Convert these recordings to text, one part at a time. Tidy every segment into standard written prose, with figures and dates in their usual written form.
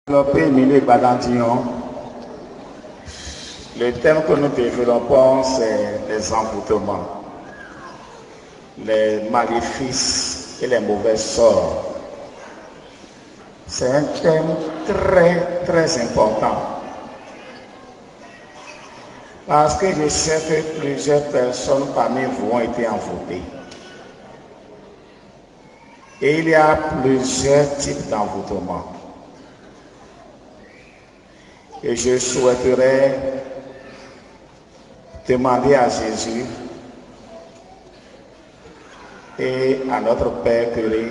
Développer Milieu Badantillon, le thème que nous développons, c'est les envoûtements, les maléfices et les mauvais sorts. C'est un thème très important. Parce que je sais que plusieurs personnes parmi vous ont été envoûtées. Et il y a plusieurs types d'envoûtements. Et je souhaiterais demander à Jésus et à notre Père Curé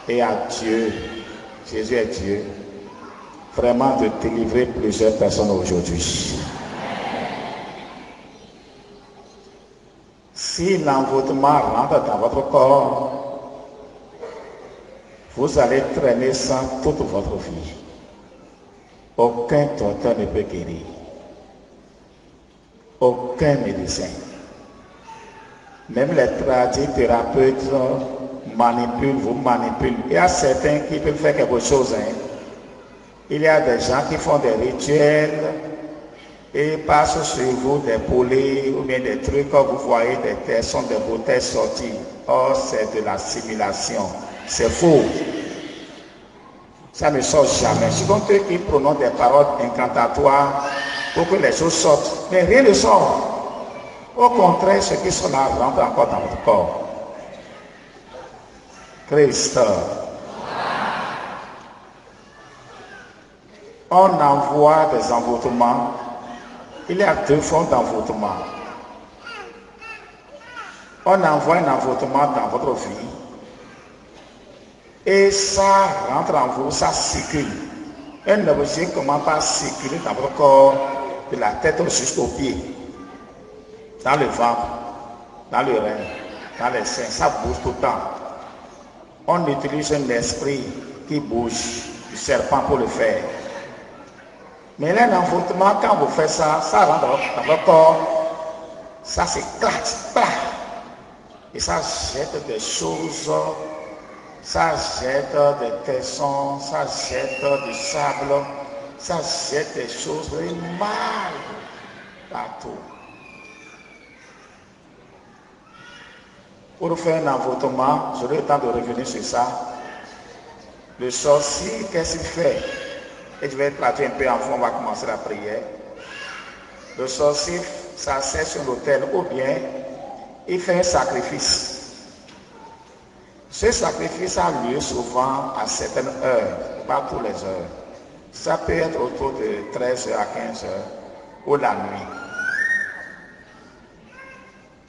et à Dieu, Jésus est Dieu, vraiment de délivrer plusieurs personnes aujourd'hui. Si l'envoûtement rentre dans votre corps, vous allez traîner ça toute votre vie. Aucun docteur ne peut guérir. Aucun médecin. Même les tradithérapeutes vous manipulent. Il y a certains qui peuvent faire quelque chose. Il y a des gens qui font des rituels et passent sur vous des poulets ou bien des trucs que vous voyez des personnes, des bouteilles sorties. Or, c'est de la simulation. C'est faux. Ça ne sort jamais. C'est donc eux qui prononcent des paroles incantatoires pour que les choses sortent. Mais rien ne sort. Au contraire, ceux qui sont là rentrent encore dans votre corps. Christ. On envoie des envoûtements. Il y a deux formes d'envoûtement. On envoie un envoûtement dans votre vie. Et ça rentre en vous, ça circule. Un objet commence à circuler dans votre corps, de la tête jusqu'aux pieds, dans le ventre, dans le rein, dans les seins, ça bouge tout le temps. On utilise un esprit qui bouge, du serpent pour le faire. Mais là, l'envoûtement, quand vous faites ça, ça rentre dans votre corps, ça s'éclate, et ça jette des choses. Ça jette des tessons, ça jette du sable, ça jette des choses mal partout. Pour faire un envoûtement, j'aurai le temps de revenir sur ça. Le sorcier, qu'est-ce qu'il fait? Et je vais traduire un peu en fond, on va commencer la prière. Le sorcier s'assied sur l'autel ou bien il fait un sacrifice. Ce sacrifice a lieu souvent à certaines heures, pas toutes les heures. Ça peut être autour de 13h à 15h ou la nuit.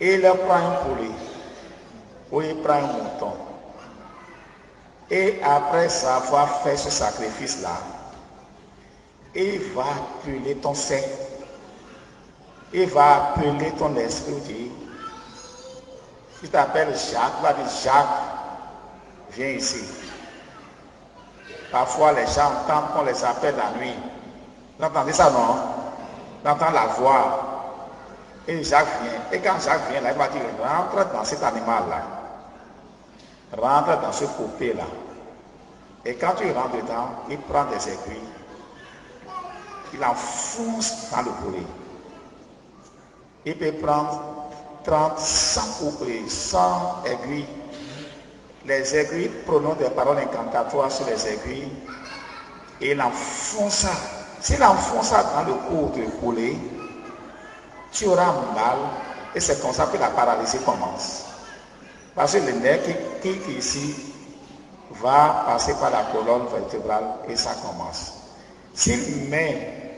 Il prend un poulet ou il prend un mouton. Et après avoir fait ce sacrifice-là, il va appeler ton sein. Il va appeler ton esprit. Il t'appelle Jacques, il va dire Jacques. Viens ici. Parfois, les gens entendent qu'on les appelle la nuit. Vous entendez ça, non? On entend la voix. Et Jacques vient. Et quand Jacques vient, là, il va dire, rentre dans cet animal-là. Rentre dans ce poupée-là. Et quand tu rentres dedans, il prend des aiguilles. Il enfonce dans le poulet. Il peut prendre 30, 100 aiguilles. Les aiguilles prononcent des paroles incantatoires sur les aiguilles et il enfonce ça. S'il enfonce ça dans le cou du poulet, tu auras mal et c'est comme ça que la paralysie commence. Parce que le nerf qui est ici va passer par la colonne vertébrale et ça commence. S'il met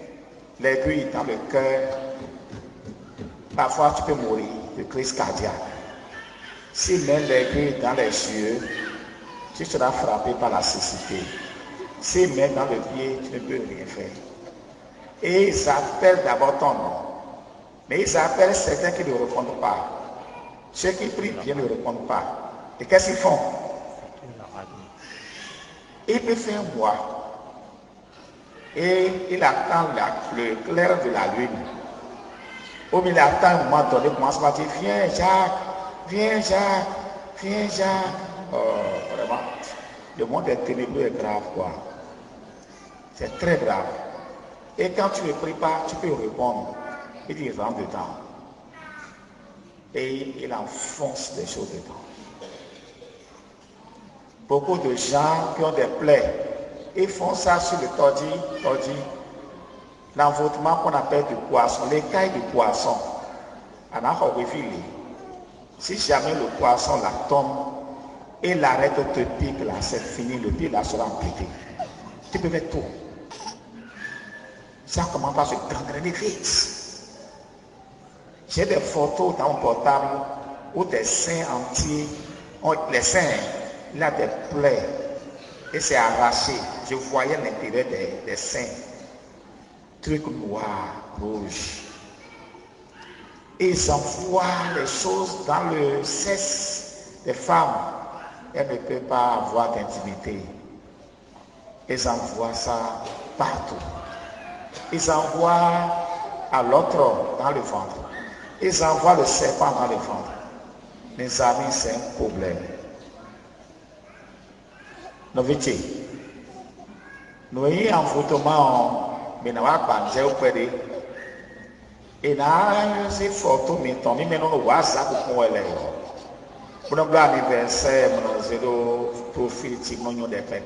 l'aiguille dans le cœur, parfois tu peux mourir de crise cardiaque. S'il met l'aiguille dans les yeux, tu seras frappé par la cécité. S'il met dans le pied, tu ne peux rien faire. Et ils appellent d'abord ton nom. Mais ils appellent certains qui ne répondent pas. Ceux qui prient bien ne répondent pas. Et qu'est-ce qu'ils font? Il peut faire un mois. Et il attend le clair de la lune. Ou il attend un moment donné, il commence à dire, viens Jacques. Viens Jacques, viens Jacques. Oh, vraiment, le monde est ténébreux et grave, quoi. C'est très grave. Et quand tu ne pries pas, tu peux répondre. Il dit, il rentre dedans. Et il enfonce des choses dedans. Beaucoup de gens qui ont des plaies, ils font ça sur le tordi, l'envoûtement qu'on appelle du poisson, l'écaille du poisson. Si jamais le poisson la tombe et l'arrête te pique là, c'est fini, le pied là sera amputé. Tu peux mettre tout. Ça commence par se gangréner vite. J'ai des photos dans mon portable où des seins entiers, les seins, il a des plaies et c'est arraché. Je voyais l'intérieur des seins, trucs noirs, rouges. Et ils envoient les choses dans le sexe des femmes. Elles ne peuvent pas avoir d'intimité. Ils envoient ça partout. Ils envoient à l'autre dans le ventre. Ils envoient le serpent dans le ventre. Mes amis, c'est un problème. Nous voyons, nous avons un envoûtement, mais nous avons un peu et là, c'est photo, mais tant mieux, nous WhatsApp pour elle. Pour notre anniversaire, nous avons prophétique, nous avons fait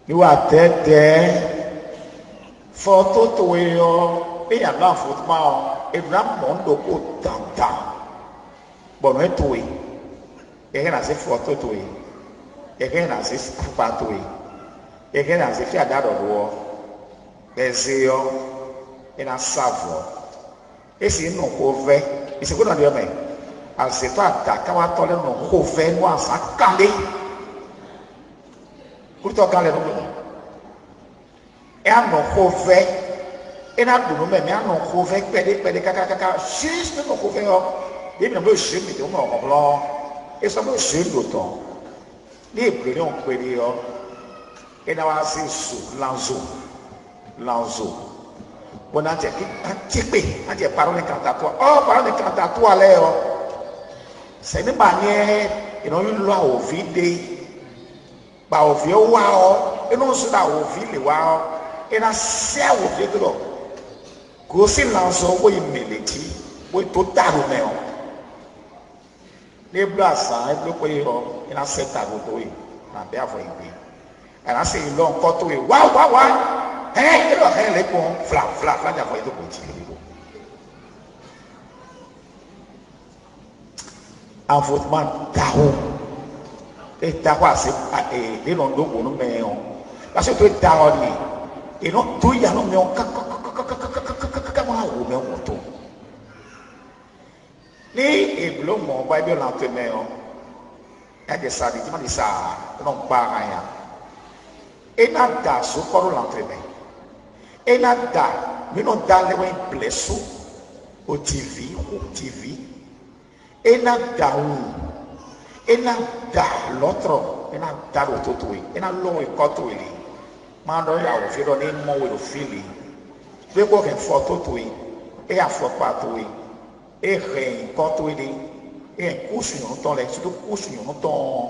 nous avons tête photo to yo et y a l'envoûtement et vraiment monde au temps bon nous tout et rien à ces photos tout et rien à ces photos et rien à ces fiades d'or les yeux et la savoir et si nous couvert et c'est quoi dans le mais à c'est pas quand on tourne nous couvert nous en ça calé pour toi calé nous et à nous couvert et là nous même à nous couvert pédé caca juste nous couvert et bien le jeu mais on blanc et ça me jeu d'autant les brûlés on pédé et là c'est sous l'anzo bon a dit parole incantatoire parole incantatoire là c'est une manière et non une loi au vide ba au vieux wow et non c'est là au vide wow et là c'est au vide là grosse l'anzo oui meleti oui total mais les blas ça et le pays et là c'est à vous na bien voir et là c'est long côté waouh et là les bons fla d'avoir été continué envoûtement tao et tao c'est et non donc on met parce que tout tao et non tout y a non mais on et blo mon bible l'entraîneur et des ça dit ça non pas rien et nada so pour l'entraîneur et nada mais non dans les blessures au TV et nada l'autre et nada l'autre et nada l'autre côté mando ya o firo ni mo we fili be ko ke photo to et a photo pa to et rien côté et couche non ton les surtout couche non ton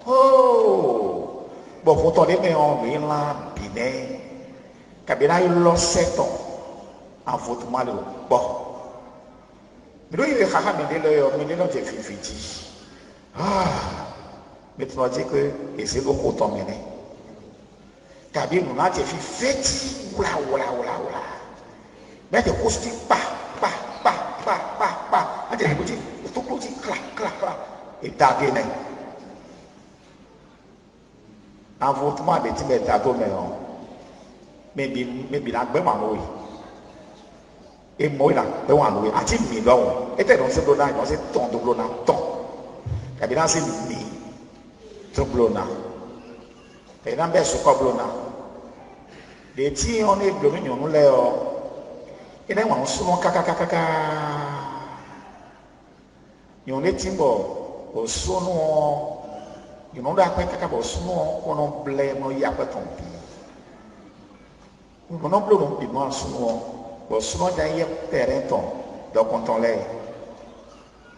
oh bon pour ton mais on vient là bien kabila lo 7 ans en photo mal bon mais il est haha mais non j'ai fiti mais tu m'as dit que et c'est beaucoup ton mené kabila nous a j'ai fiti oula mais de couche pa aja ibuji tukuji clac et dagene envoûtement de ti beta to me bi la gbe ma no e mo la gbe wa no ati mi lo e te don se do na no se ton do lo na ton kabi na se mi to blo na e na be su ko blo na de ti on e blo mi nyonu le et là on se montre kaka y on est timbo au sono y on doit pas kaka au sono on en blé no y a pas ton pi on en blé non pi no sono au sono da y terrain ton donc on t'en l'air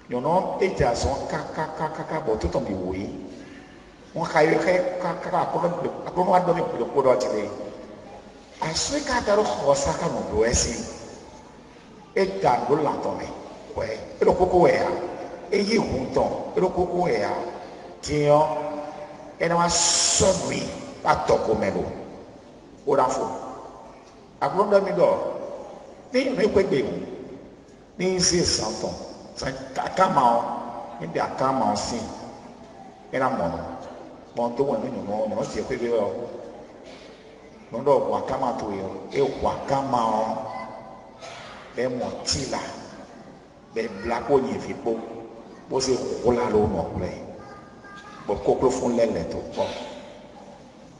y on est à son kaka bon tout ton bi oui on caille kaka pour moi donner pour le coup d'aujourd'hui à ce cas de l'osaka mon boisi et dans le lanterne ouais et le coco est et y hunton et le coco est tiens et na sonwi atoko melo ora fo agronda mi do ni me kwegbe ni si santon sa kama ni bi akama sin era mono bon to won ni no si kwegbe o no do kwa kama to yo e kwa kama o be motila be blako ni fipo bo se rola lo no le bo koklo fun lele to po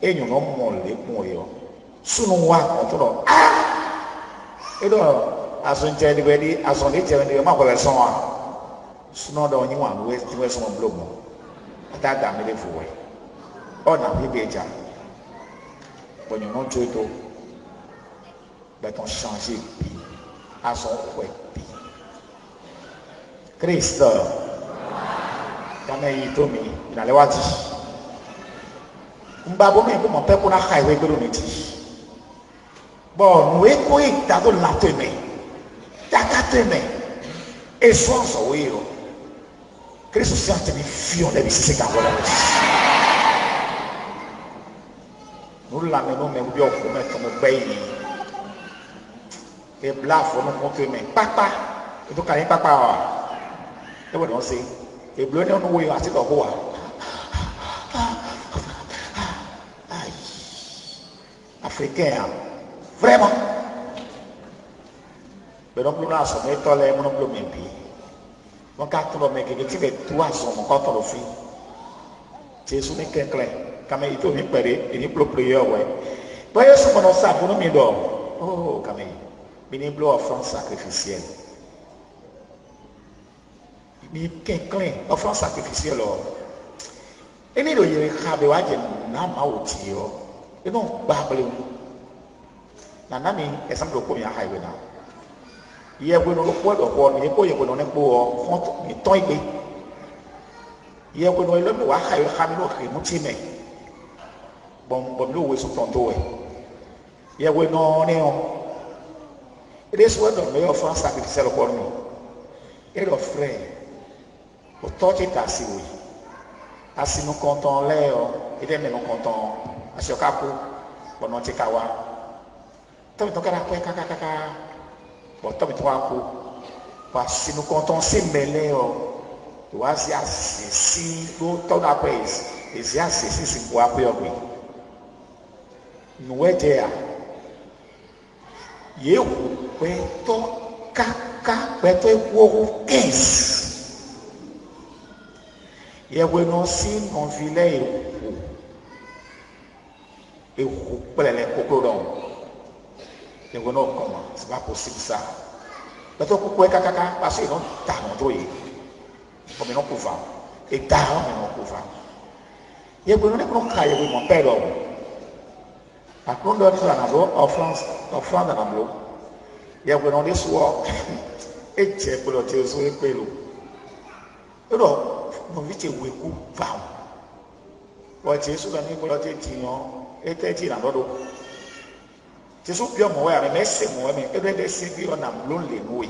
enyo no mo le kun yo sunu wa ko to do edo asunche di wedi asoni che ndi ma ko le son wa sunu do nyi wa we ti we son blo mo ata da me le fu we o na bi beja bo nyo no to to ba ton changer à son ouais Christ kama yitomi inalewati mbabo me ko mo pe ko na highway ko ni ti bon we ko ita do la teme taka teme e so we yo Christ se ante mi fio le bi se ka wala no la me no me bi o ko me to me gbe e blafo no ko teme papa e to ka ni papa wa e wo don se e blo no we ati do ho wa africain vraiment mais donc nous là sommes étoilés mon bleu même puis mon quatre do me que tu veux toi son mon quatre do fi Jésus n'est qu'un clé comme il to ni pere ni pro prière ouais bah yesu mon ça pour nous mi do oh comme il blow offrande sacrificielle ni qu'un offrande sacrificielle et ni do yere khabe wa je na ma oti yo e no ba bele na na mi example ko ya highway na ye gbe no ko do ko ni ko ye gbe no ne po o fon ni ton igbe ye gbe no le wa highway khabe no ke mu ti me bom lo we so ton to we ye gbe no ne o it is what the mayor of sacrificial for me et le frère au torcher ta si oui asi nous comptons l'air et des nous comptons à ce capo bon non tikawa tant que la kaka bon tant que toi pour parce que nous comptons ces mêlés tu vois si nous tant après et c'est pour après oui nous était yewu pẹtọ kaka pẹtọ ewu 15 yewu no si non vile ewu pẹlẹlẹ koko dọn yewu no comment c'est pas possible ça pẹtọ koko kaka parce que non ta non to ye comme non pouvoir et ta non pouvoir yewu no ne ko ka yewu mon père dọn akrondo na nabo offrande na nabo ye gbe no de so e che polo te so e pelo no viche we ku va o che so ni polo te ti no e te ti na dodo che so pio mo wa me se mo me e de se bi o na mlo le no we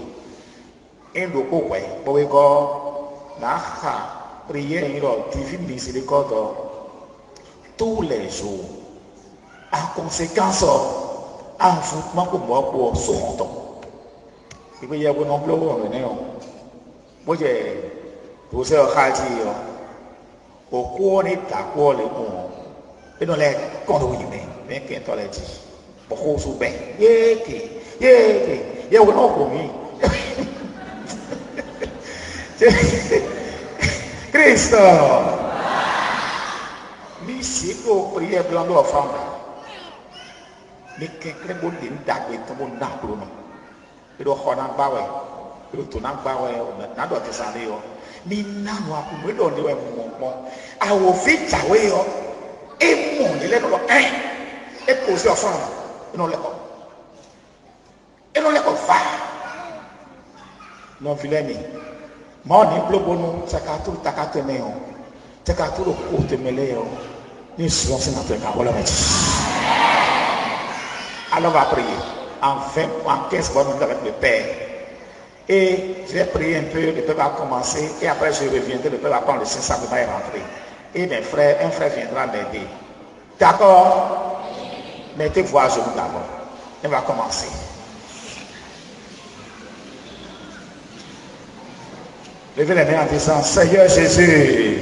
en do ko we bo we go na ha prière ni ro divine miséricorde tous les jours en conséquence en foutement pour moi pour son temps il peut y avoir non plus on est non moi j'ai posé au khadi au cours des d'accord les bons et dans les quand on y mais qu'est toi les dit beaucoup sous ben ye on a commis Christ mi si ko prière blanc offrande ni kekre bo din dagbe to bo na pro no do khona gbawe do to na gbawe na do tisane yo ni nanu aku we do ni we mo awo fi jawe yo e mo ni le do e ko si ofan no le ko fa no filemi mo ni blobo no sakatu takate me o C'est qu'à tout le cours de mêler, nous serons sur notre parole. Alors on va prier en 20, en 15 minutes avec le Père. Et je vais prier un peu, le peuple va commencer, et après je reviendrai, le peuple va prendre le Saint-Sacrement et rentrer. Et mes frères, un frère viendra m'aider. D'accord? Mettez-vous à genoux d'abord. On va commencer. Levez les mains en disant, Seigneur Jésus,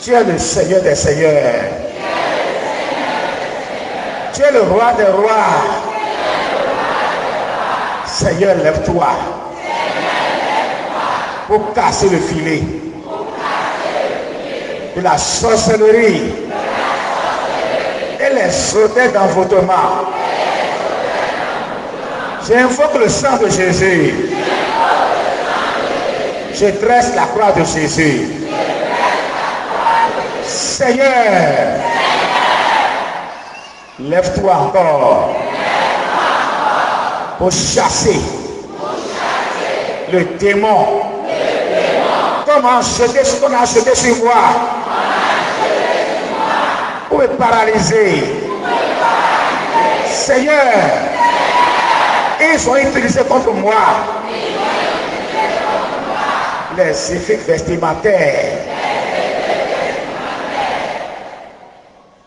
tu es le Seigneur des Seigneurs. Tu es le roi des rois. Seigneur, lève-toi pour casser le filet de la sorcellerie et les hôtels d'envoûtement. J'invoque le sang de Jésus. Je dresse la croix de Jésus. Seigneur, lève-toi encore pour chasser le démon. Comment jeter ce qu'on a jeté sur moi pour me paralyser. Seigneur, ils ont utilisé contre moi les effets vestimentaires,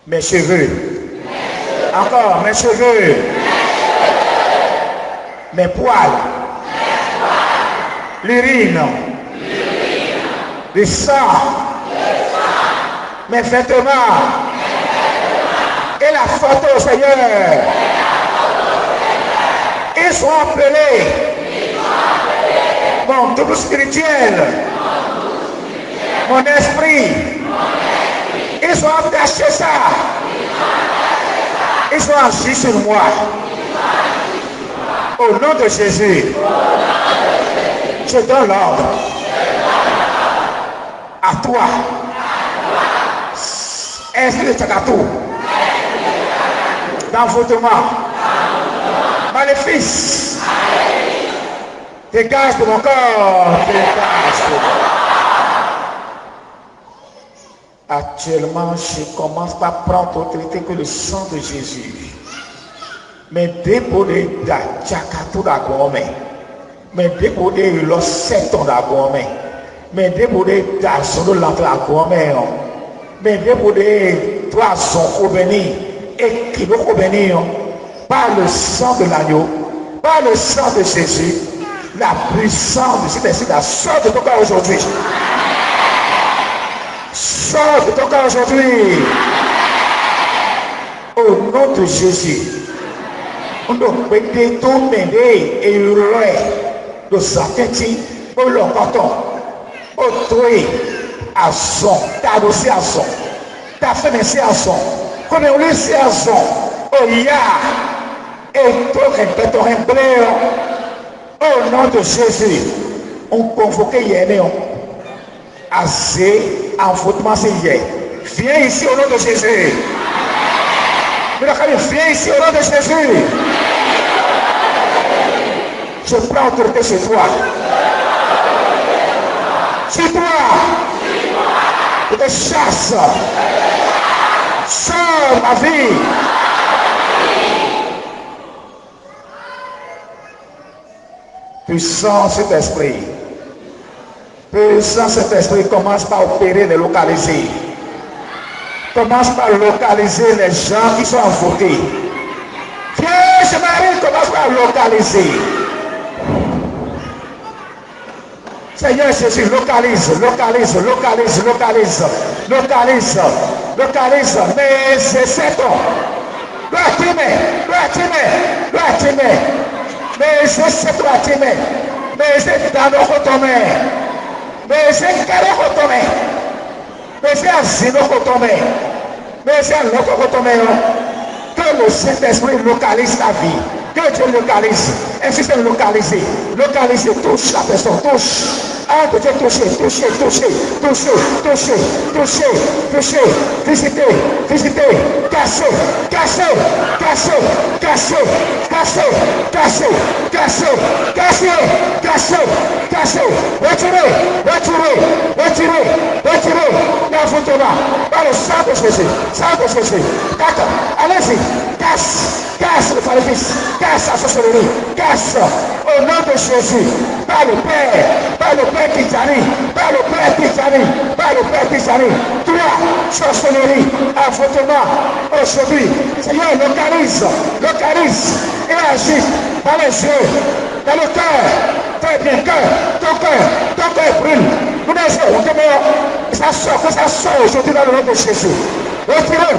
mes cheveux, encore mes cheveux, mes poils, l'urine, le sang, mes vêtements et la photo, Seigneur. Ils sont appelés mon double spirituel, mon esprit. Ils sont attachés ça. Ils sont assis sur moi. Au nom de Jésus, je donne l'ordre à toi, esprit de Tchakatou, d'envoûtement, maléfice, dégage de mon corps, dégage de mon corps. Actuellement, je commence par prendre autorité que le sang de Jésus. Mais débouler da Tchakatou da Gome, mais débouler le septon da Gome, mais débouler da Zono l'entrée à Gome, mais débouler toi son béni et qui nous béni par le sang de l'agneau, par le sang de Jésus, la puissance de cet esprit la sort de ton corps aujourd'hui. Sors de ton corps aujourd'hui. Au nom de Jésus. On doit péter tout mêlé et hurler de sa tête au l'emportant, au troué à son, t'as adossé à son, t'as fait merci à son, qu'on est au lycée à son, au ya, et tout répète au remblai. Au nom de Jésus, on convoquait hier, assez envoûtement c'est hier. Viens ici au nom de Jésus. Viens ici au nom de Jésus. Je prends autorité sur toi. Sur toi. Je te chasse. Sors ma vie. Puissant cet esprit. Puissant cet esprit commence par opérer les localiser. Commence par localiser les gens qui sont envoûtés. Viens, je m'arrête, commence par localiser. Seigneur Jésus, localise, localise, localise, localise, localise, localise. Mais c'est cet homme. Mais c'est cet homme. Mais c'est dans nos retombées. Mais c'est carré retombé. Mais c'est un zino retombé. Mais c'est un loco retombé. Que le Saint-Esprit localise ta vie. Que Dieu localise. Ainsi c'est localiser. Localiser, touche la personne, touche. Ah, de Dieu, toucher, visiter, casser, retirer, l'envoûtement, par le sang de Jésus, d'accord, allez-y, casse le maléfice, casse la sorcellerie, casse au nom de Jésus, par le Père qui t'arrive, toi, sorcellerie, envoûtement, aujourd'hui, Seigneur, localise, et agis dans les yeux, dans le cœur, très bien, ton cœur brûle, nous les ça sort aujourd'hui dans le nom de Jésus. Retirez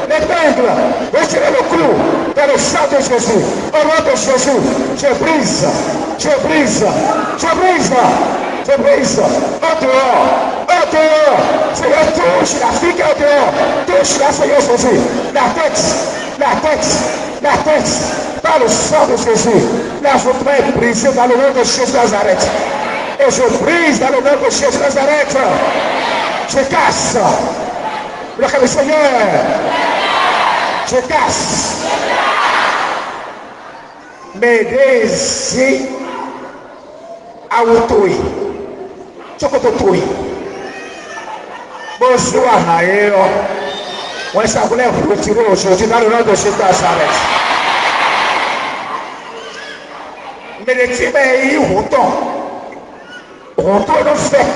l'épingle, retirez le clou dans le sang de Jésus. Au nom de Jésus, je brise. Au dehors, Seigneur, touche la fille qui est au dehors, touche la Seigneur Jésus, la tête, par le sang de Jésus, l'envoûtement est brisé dans le nom de Jésus Nazareth. Et je brise dans le nom de Jésus Nazareth. Je casse. Le Seigneur. Je casse. Mes désirs à autoui. Chokototui. Bonsoir, Naël. Moi, ça voulait vous retirer aujourd'hui dans le nom de Jésus Nazareth. Mais les types ils on te le fait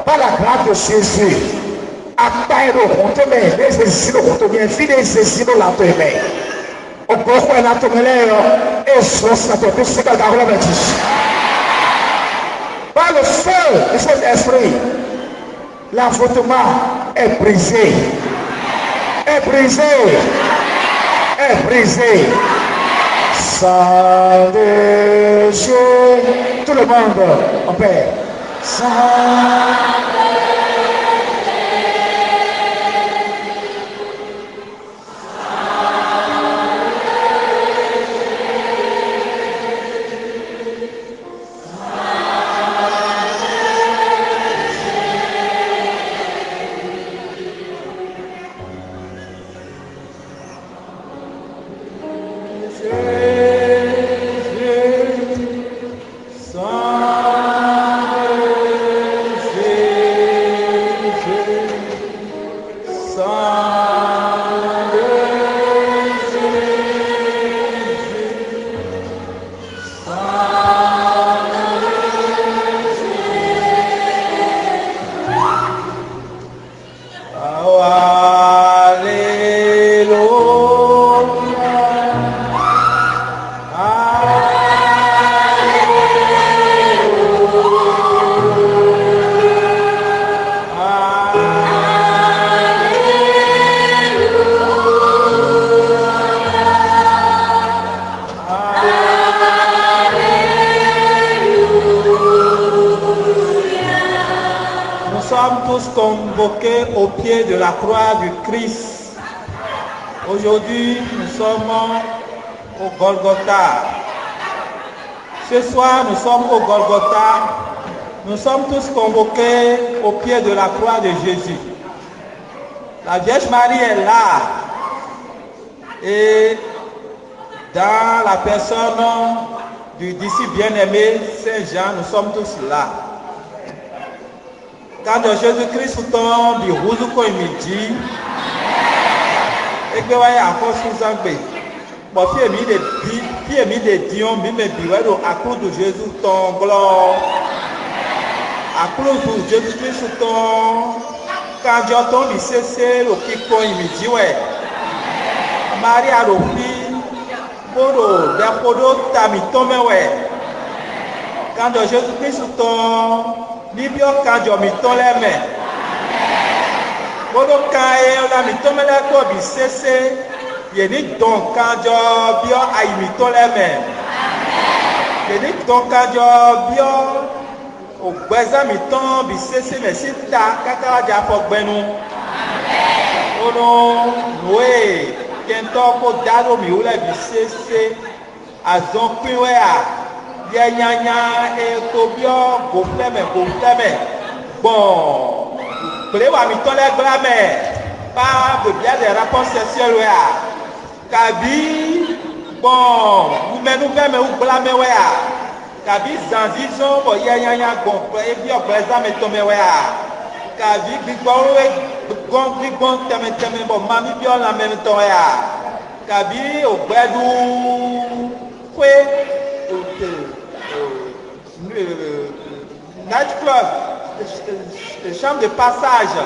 par la grâce de Jésus. Après on te met les exiles, on te met les exiles là te met. On peut quoi là te met et sauce là te fait ce qu'elle a remis. Par le feu de cet esprit, l'envoûtement est brisé. Sang de Jésus, tout le monde en paix. Sang de convoqués au pied de la croix du Christ. Aujourd'hui, nous sommes au Golgotha. Ce soir, nous sommes au Golgotha. Nous sommes tous convoqués au pied de la croix de Jésus. La Vierge Marie est là. Et dans la personne du disciple bien-aimé, Saint Jean, nous sommes tous là. Quand Jésus-Christ tombe du Rouzuko et midi, et que vous voyez à force vous en paix. Mon fils mis des dions, mais biwero à cause de Jésus tombe gloire. À cause de Jésus-Christ tombe, quand Dieu tombe, il cesse le kiko et midi ouais. Marie a repris pour des podos tami tombe ouais. Quand Jésus-Christ tombe, Libio kanjo mi ton les mains. Bodo kae la mi ton les ko bi sese. Yeni don kanjo bio ayi mi ton les mains. Yeni don kanjo bio o gbeza mi ton bi sese mais si ta kaka ja fo gbenu. Ono noé kentɔ ko da ɖo mi wole bi sese azɔkpiwɛa yɛ nyanya ekobiɔ goflɛmɛ gbɔn kple wa mi tɔ lɛ gbla mɛ pa bebia de rapport sexuel wɛa kabi gbɔn numɛnufɛmɛ wo gbla mɛ wɛa kabi zanzizɔn bɔ yɛ nyanya gbɔn ebiɔ gbɛzãmɛ tɔmɛ wɛa kabi gbigbɔwo gbigbɔn tɛmɛtɛmɛ bɔ mami biɔ lãmɛtɔ wɛa kabi ogbɛdu kue night club chambre de passage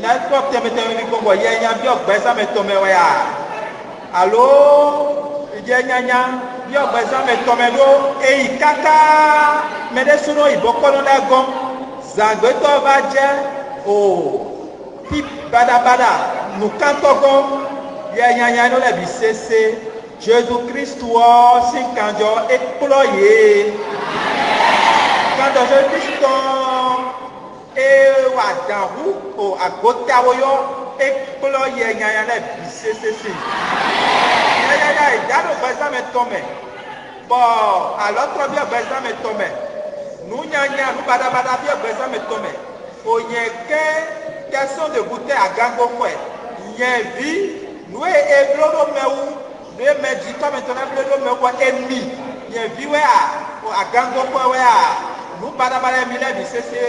night club tɛmɛtɛmɛ mi kɔn bɔ yɛ nya biɔ gbɛzãmɛ tɔmɛ wɛa alo yɛ nyanya biɔ gbɛzãmɛ tɔmɛ do eyi kaka mɛ de sunu ibɔ kɔnɔ la gɔn zagbetɔ va dze o pi badabada nukantɔ gɔn yɛ nyanya no le bi sese Jésus Christ wɔ si kanjɔ ekplɔ ye kanjɔ Jésus Christ ewa danhu o agotawo yɔ ekplɔ yɛ nyanya le bi sese si yɛyɛyɛ idanu gbɛzãmɛ tɔmɛ bɔn alɔtrɔ bi gbɛzãmɛ tɔmɛ nunyanya nu badabada bi gbɛzãmɛ tɔmɛ onye ke question de bouteille agango fɔɛ nyɛvi nue eblo do mɛwu nue mɛdzi tɔmɛtɔmɛ eblo do mɛwu wɔ emi nyɛvi wɛa agango fɔɛ wɛa nu badabada mi lɛ bi sese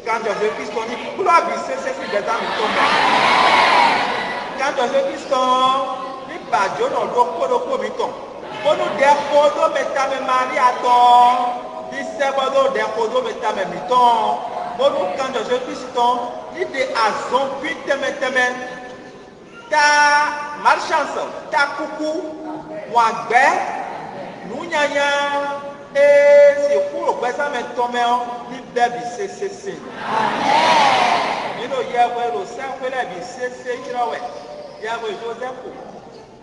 kanjɔ Jésus Christ ni kplɔ bi sese si gbɛzãmɛ tɔmɛ kanjɔ Jésus Christ ni badzo nɔ ɖokpo mi tɔ konu de ko do mɛ tame Maria tɔ disɛbɔ do de ko do mɛ tame mi tɔ konu kanjɔ Jésus Christ ni de azɔnkui tɛmɛtɛmɛ ta malchance ta kuku wàgbɛ nunyanya si kúrò gbɛsàmɛ tɔmɛ ni bɛ bi sesese nínú yɛwɛ ló sɛnwé lɛ bi sese yirɔwɛ yɛwɛ Joseph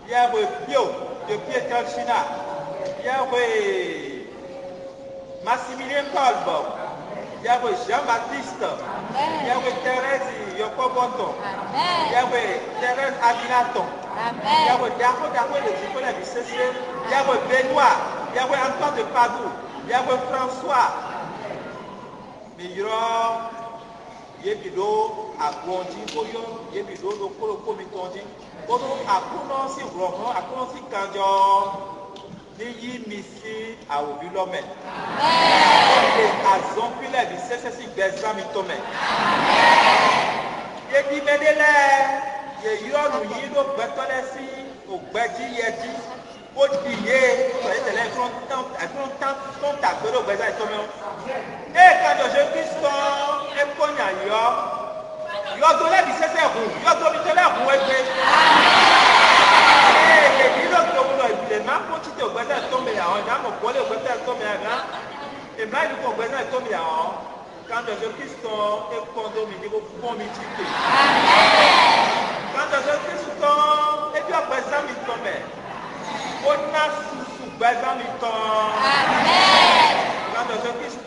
yɛwɛ Pio de Pietrelcina yɛwɛ Maximilien Kolbe yɛwɛ Jean-Baptiste yɛwɛ Thérèse Yɔkɔbɔtɔ yɛwɛ Thérèse Aminaton yɛwɛ dako le zikɔ lɛ bi sese yɛwɛ Benoît yɛwɛ Antoine de Padoue yɛwɛ François mi yɔrɔ yebi do agbɔnji koyɔ yebi do koloko mi tɔnji kodo akunɔ si wlɔhɔn akunɔ si kanjɔ ni yi mi si awobi lɔmɛ ɔde azɔnpi lɛ bi sese si gbɛzã mi tɔmɛ yebi mɛ de lɛ yeyɔ nu yi do gbɛtɔ lɛ si ogbɛdzi yɛdzi o di ye tɔye tɛlɛ ɛfrɔn tan tagbe do gbɛzã tɔmɛ o kanjɔ Jésus Christ ekɔnya yɔdo lɛ bi sese ʋu yɔdo mi tɛ lɛ ʋu egbe yeyi do to wulɔ ebile ma ko tsi te o gbɛzã tɔmɛ ya o na mo kɔ le o gbɛzã tɔmɛ ya na emla yi ko o gbɛzã tɔmɛ ya o kanjɔ Jésus Christ ekɔ do mi ni ko fɔ mi tsi te kanjɔ Jésus Christ ebi o gbɛzã mi tɔmɛ o na susu gbɛzã mi tɔ kanjɔ Jésus Christ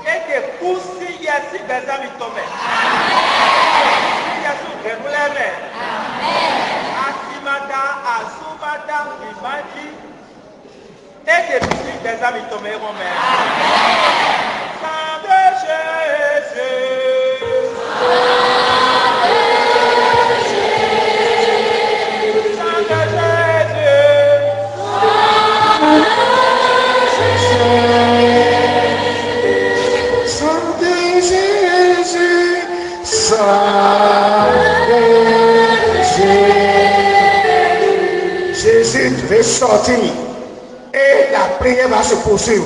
eke kusi yasi gbɛzã mi tɔmɛ kusi yasi gbɛmulɛ mɛ asimada asubada imadi eke kusi gbɛzã mi tɔmɛ ɛwɔ mɛ sande Jésus sande Jésus devait sortir et la prière va se poursuivre.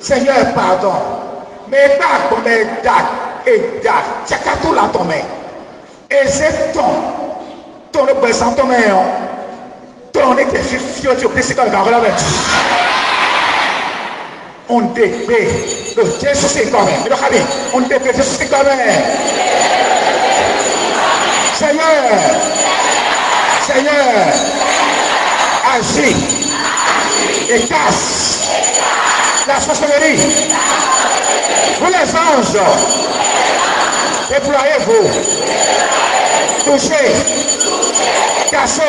Seigneur, pardon. Mais pas comme date et date. C'est qu'à tout la tomber. Et c'est ton représentant, ton exécution du Christ dans le garde avec on dépêche le Jésus c'est quand même. On dépêche Jésus c'est quand même. Seigneur, agis et casse la sorcellerie. Vous les anges, déployez-vous, touchez Cassé.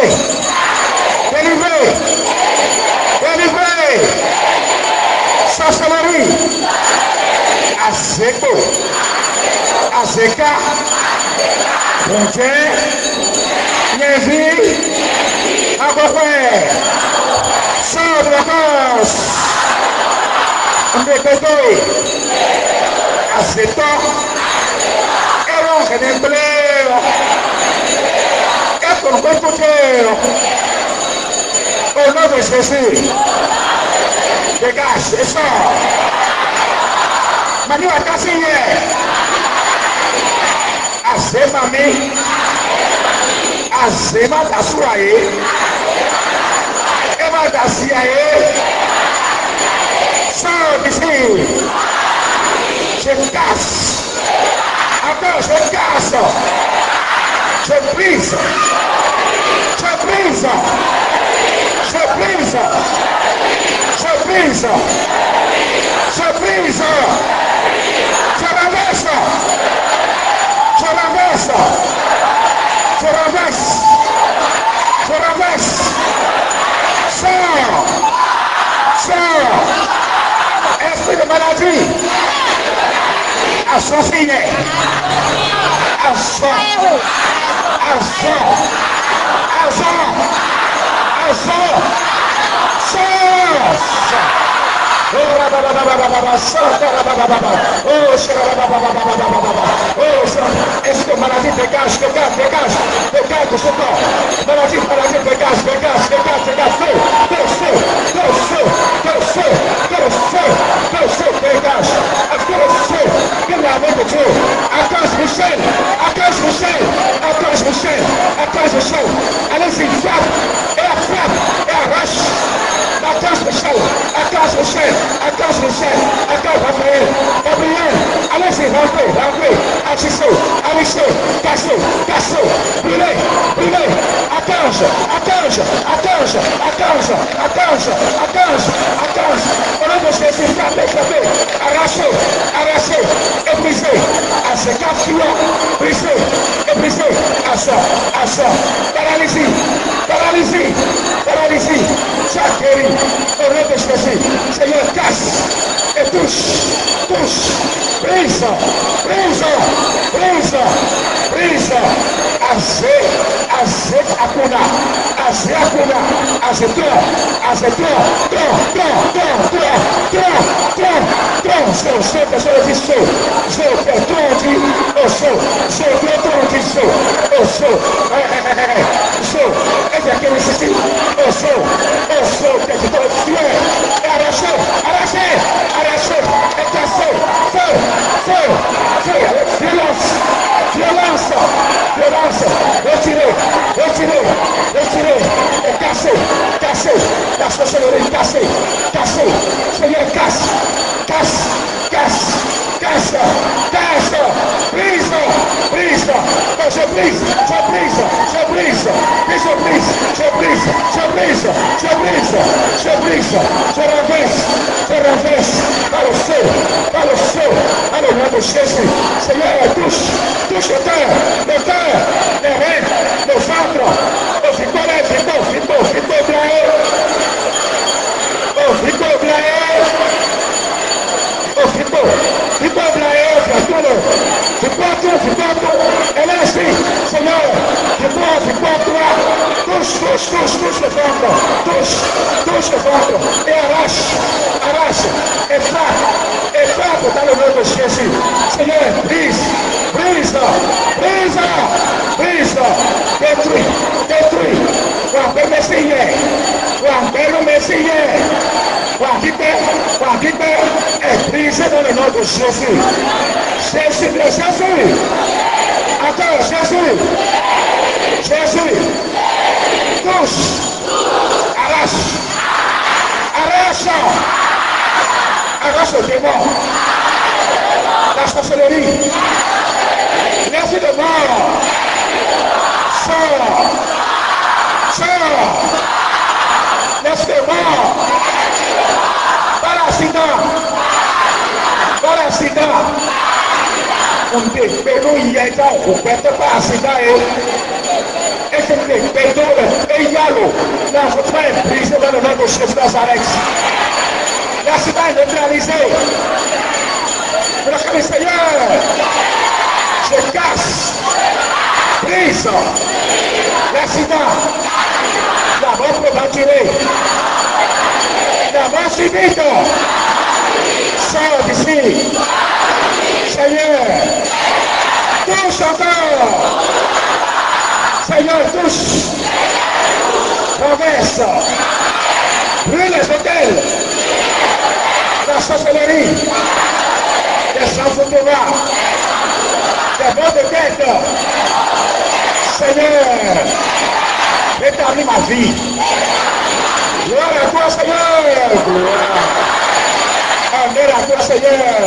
Délivré. Délivré. Sorcellerie. Azeko. Azeka. Frontière. Niévi. Agofé. Sors de la cause. Mbekete. Azeto. Eron en empleo. Con cuerpo entero. Au nom de Jésus. Dégage, et sort. Manu a cassé hier. Azemami. Azema Dasuraye. Eva Dasiaye. Sors d'ici. Je casse. Encore, je casse. Je brise. Je brise. Je brise. Je brise. Je brise. Je renverse. Je renverse. Je renverse. Je renverse. Sors. Sors. Esprit de maladie. Associé. Assort. Assort. Assort. Assort. Est-ce que maladie dégage, dégage, dégage, dégage de ce corps. Maladie, dégage, dégage, dégage, dégage, feu, feu, feu, feu, feu, feu, feu, feu, feu, dégage, feu, feu, de l'armée de Dieu. Archange Michel, Archange Michel, Archange Michel, Archange Michel. Allez-y, frappe, et arrache. Archange Michel, Archange Michel, Archange Michel, Archange Raphaël, Gabriel, allez-y, rentrez, rentrez, agissez, agissez, cassez, cassez, brûlez, brûlez, Archange, Archange, Archange, Archange, Archange, Archange, Archange, au nom de Jésus, frappez, frappez, arrachez, arrachez, et brisez, à ces quatre fuyants, brisez, et brisez, à ça, paralysie, paralysie, paralysie, chaque guéri, au nom de Jésus, Seigneur, casse et touche, touche, brise, brise, brise, brise, azé, akuna, azé, akuna, azé, violence, retirez, et cassez, la sorcellerie, cassez, Seigneur, casse, brise, je renverse, par le feu, par le nom de Jésus, Seigneur, touche le cœur, les reins, le ventre, au frigo elle est ici, Seigneur, touche le ventre, touche le ventre, et arrache, et frappe dans le nom de Jésus, Seigneur, brise, détruis, le Messie, est brisé dans le nom de Jésus. Jésus. Encore, Jésus. Touche. Arrache le démon. La sorcellerie. L'esprit de mort. Sors. L'esprit de mort. Par accident. On te pète pas accident et les pédales et Yalo. Là, votre frère est brisé dans le nom de Jésus de Nazareth. L'accident est neutralisé. Le Seigneur, je casse, brise l'accident. La mort peut m'attirer. La mort subite. Sors d'ici. Seigneur, touche encore. Seigneur, touche. Renverse. Brûle les hôtels. La sorcellerie. Les sans-foutoirs. Les morts de tête. Seigneur, rétablis ma vie. Gloire à toi, Seigneur. Gloire. Amen à toi, Seigneur.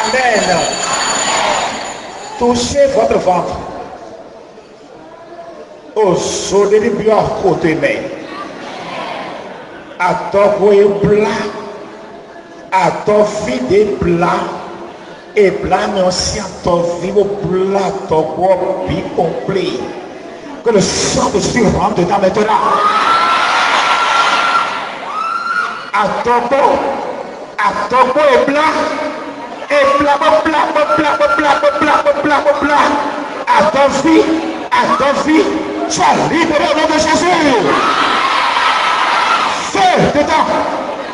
Amen. Touchez votre ventre. Au sol de bien côté mais. À ton plat. À ton vide plat. Et plat, mais aussi à ton vivre plat, ton corps bien complet. Que le sang de Jésus rentre dedans maintenant. À ton corps et plat. Et plat, à ton vie, tu as libéré au nom de Jésus. Feu dedans.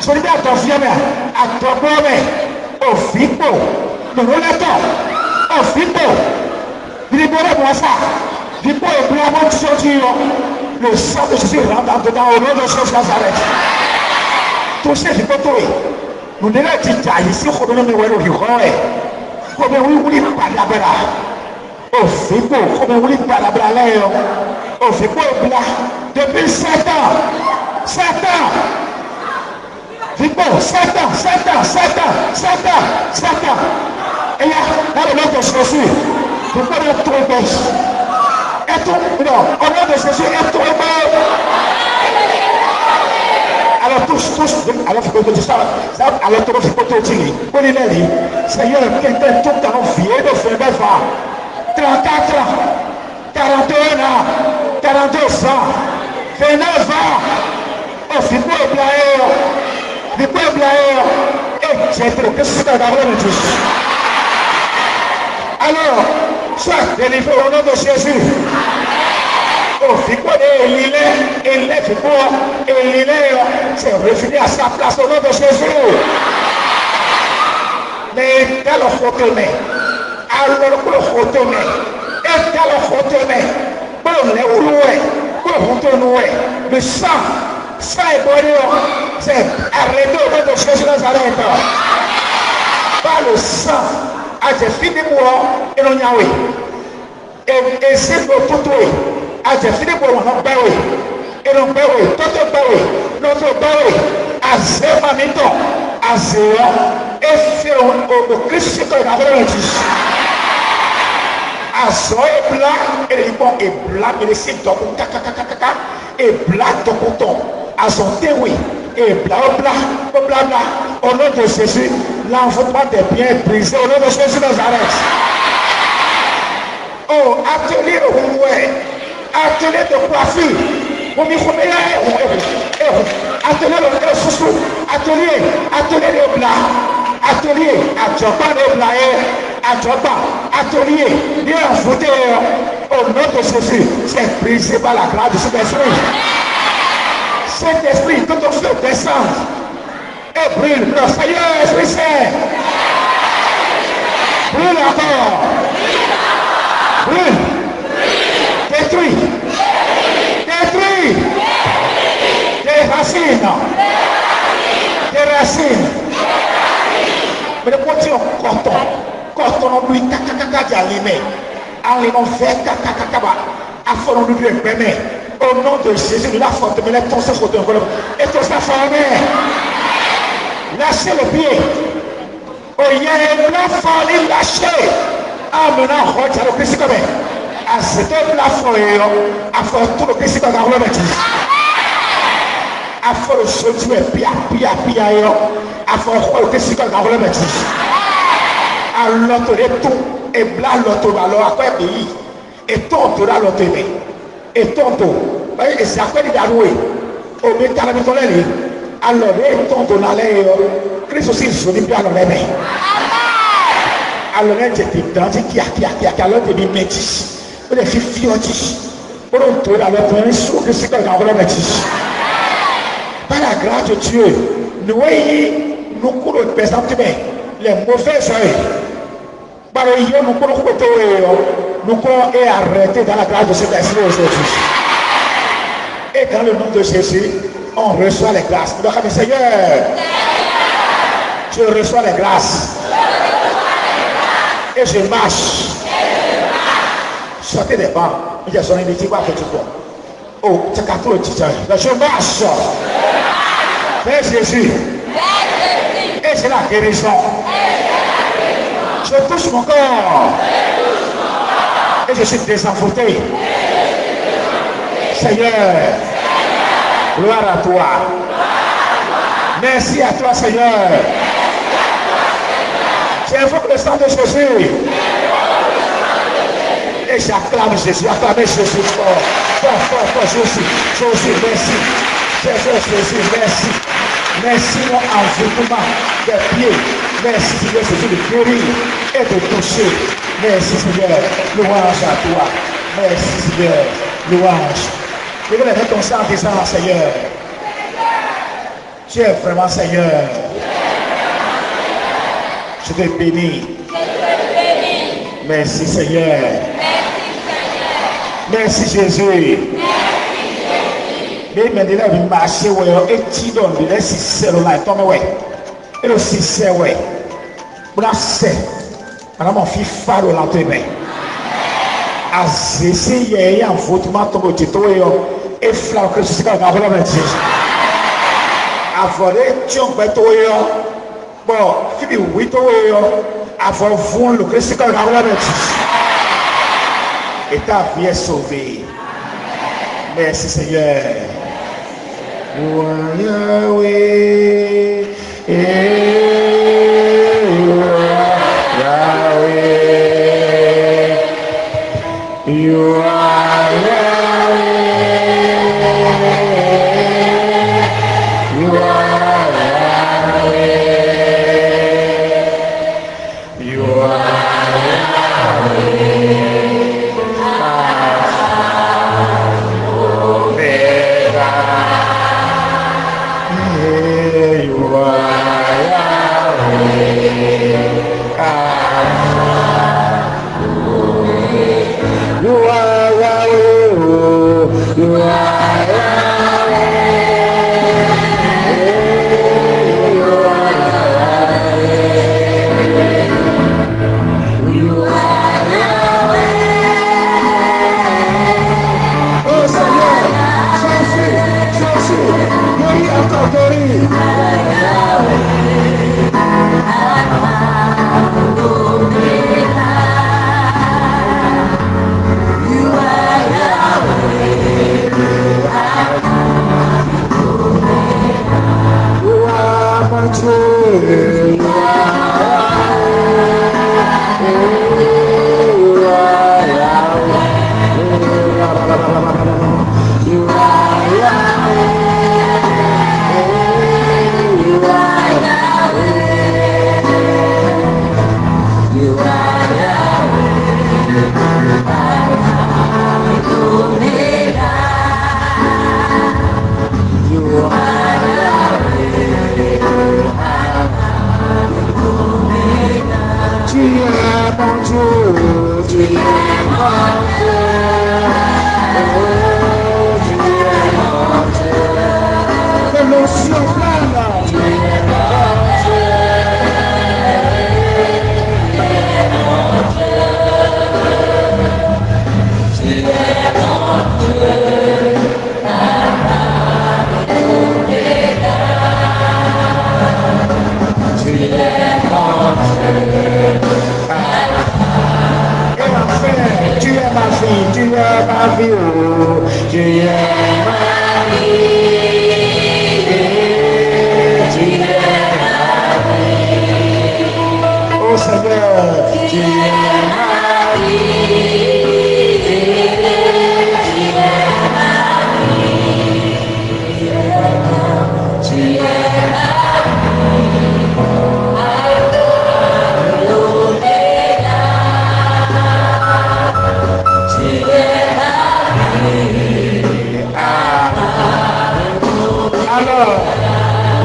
Je dis à ton vie, à ton corps, au fipo, le relateur, au fipo, libérez-moi ça. Fipo et plat, mon Dieu, le sang de Jésus rentre dedans au nom de Jésus Nazareth. Touchez les poteaux. Nous ne l'avons dit ici, on ne peut pas au fipo, comme on dit pas la blague, au fipo est plat depuis 7 ans. 7 ans. Fipo, 7 ans. Et là, le nom de Jésus, vous pouvez être trouvé. Et tout, non, au nom de Jésus, est trouvé. Alors touche, alors il faut que tu saches, alors tu vas faire tout dire. Pour les lèvres, Seigneur, quelqu'un tout dans vie de faire 34 ans, 41 ans, 42 ans, 29 ans, au fipo et blaire, et j'ai trouvé ce que d'avoir le tous. Alors, sois délivré au nom de Jésus. Au fipo et les fipo et l'île, c'est revenu à sa place au nom de Jésus. Mais dans le retourné, alors le retourné, et dans le retourné, pour les rouer, pour retourner, le sang, ça est bon, c'est arrêté au nom de Jésus Nazareth. Par le sang, à tes filles de moi, et l'on y a oui. Et c'est le tout. A tes filles pour mon baoui, et l'on baoui, tout baoui, notre baoui, à zéro manito, à zéro, et fait au Christ que la vraie dit. À zéro et plat, et les bons et plat, et les signes d'or, et plat de coton, à son théorie, et plat, au nom de Jésus, l'envoûtement des biens est brisé, au nom de Jésus Nazareth. Oh, atelier de rouet. Atelier de coiffure, atelier de chouchou, atelier de blanc, atelier à Joba de blanc, atelier bien envoûté au nom de Jésus, c'est brisé par la grâce de cet esprit. Cet esprit, tout au feu descend et brûle, le Seigneur Esprit Saint, brûle encore, brûle. Détruit. Des racines. Mais le côté coton, on lui caca allumé. Allumé vert caca à fond on lui permet. Au nom de Jésus, la faute, mais les tons se font et tout ça formé. Lâchez le pied. Oh, il y a un enfant, il lâché. Ah, maintenant, regarde le Christ comme à cet plafond, à faire tout le Christ dans la rue. À faire le chaudier, pia, à faire le Christ dans la rue. À l'autre, tout, et blanc, l'autre, alors, à quoi pays? Et tonto là l'autre et tonto et c'est à quoi il a loué au métal de ton lait alors et tonto n'a l'air Christ aussi je dis bien alors les j'étais dans qui a alors des métis les filles pour entrer dans le train sur que c'est quand on va métis par la grâce de Dieu nous courons présentement les mauvais œils par le nous courons nous croyons et arrêter dans la grâce de cet esprit aujourd'hui. Et dans le nom de Jésus, on reçoit les grâces. Nous devons dire, Seigneur, je reçois les grâces. Et je marche. Sortez des bancs. Il y a son initiative à petit point. Oh, tu as tout le titre. Je marche. Vers Jésus. Et c'est la guérison. Je touche mon corps. Et je suis désenvoûté. Seigneur, gloire à toi. Merci à toi, Seigneur. J'invoque le sang de Jésus. Et j'acclame Jésus. Acclamez Jésus fort. Jésus, merci. Jésus, merci. Merci mon envoûtement des pieds. Merci Seigneur Jésus de guérir et de toucher. Merci Seigneur, louange à toi. Merci Seigneur, louange. Je vais lever ton sang en disant, Seigneur, tu es vraiment Seigneur. Je te bénis. Merci Seigneur. Merci Jésus. Mais maintenant, il marche, et tu donnes, il est si c'est le light, et le si c'est, ouais. Brasser. Madame, mon fils, faro la teme. Azesi, yé, en votement, tombe, tito, et flau, que c'est quand on va le dire. Avoré, tu en peux toi, bon, fibi, oui, toi, avoir vous, le Christ, quand on va le dire. Et ta vie est sauvée. Merci Seigneur. Yahweh, Yahweh, you are Yahweh, you are Yahweh, you are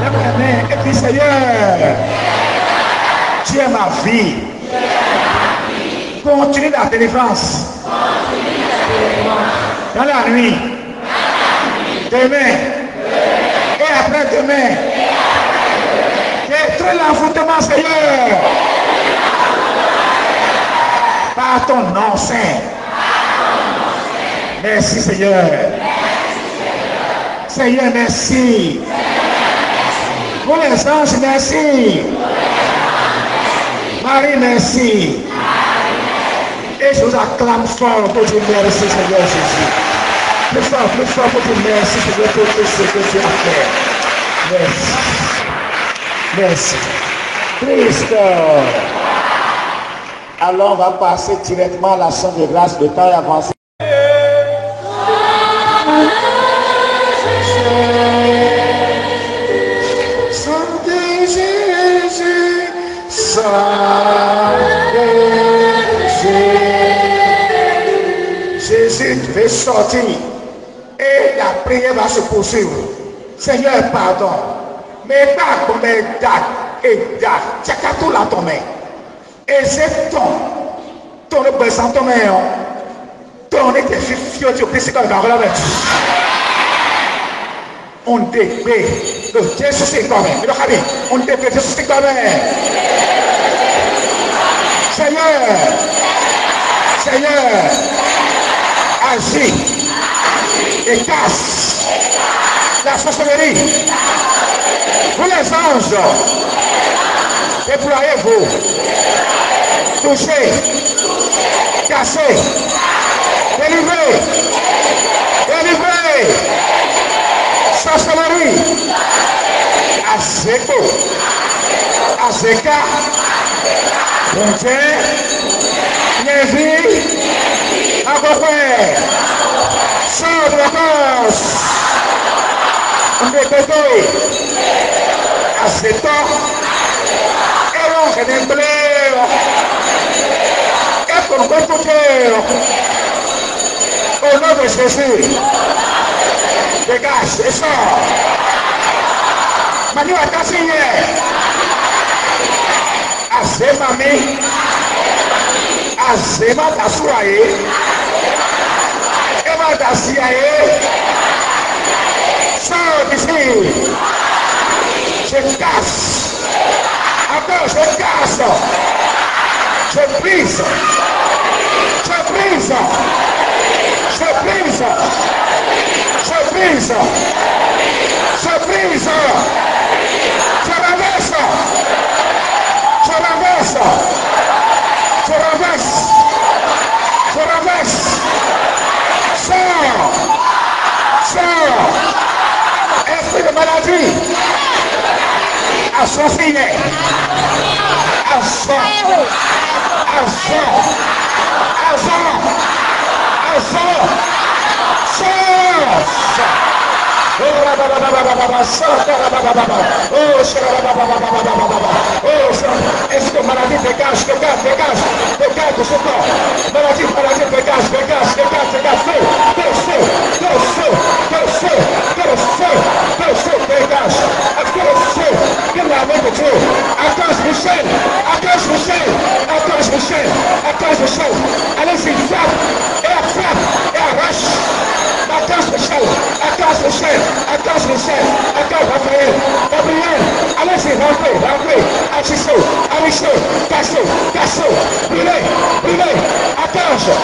Lève les mains et dis Seigneur, tu es ma vie. Continue la délivrance. Dans la nuit. Demain. Et après-demain. Détruis l'envoûtement, Seigneur. Par ton nom saint. Merci, Seigneur. Seigneur, merci. Pour les anges, merci. Marie, merci. Et je vous acclame fort pour dire merci, Seigneur Jésus. Plus fort pour dire merci, Seigneur, pour tout ce que tu as fait. Merci. Merci. Christ. Alors, on va passer directement à l'action de grâce. Le temps est avancé. Saint Jésus, Saint Jésus fait sortir et la prière va se poursuivre. Seigneur, pardon. Mais pas comme date et date. Tu as tout là ton main. Et c'est ton besoin ton main. Ton était fier tu peux comme la avec. On décret que Jésus c'est quand même. On décret que Jésus c'est quand même. Seigneur, agis et casse la sorcellerie. Vous les anges, déployez-vous, touchez, cassez, délivrez, sorcellerie, Azeka, Ponté, Lévi, Agopé, sors de la force, Mbekete, Azeta, Eron, Kenembleo, Ekon Bekoteo, au nom de Jésus, dégage et sors. Manu a cassé hier. Azemami, Azema Tasuaye, Eva Tasiaye, sors d'ici. Je casse. Encore, je casse. Je brise. Je brise. Je brise. Je brise. Je brise. Je renverse. Je renverse. Je renverse. Je renverse. Sors. Sors. Esprit de maladie. Assassiné. Assaut. Assaut. Assaut. Assaut. Sors. Est-ce que maladie dégage de ce corps? Maladie, dégage, Michel, allez-y, frappe, et arrache, Michel, Raphaël, Gabriel, allez-y, rentrez, agissez, cassez, brûlez, attange,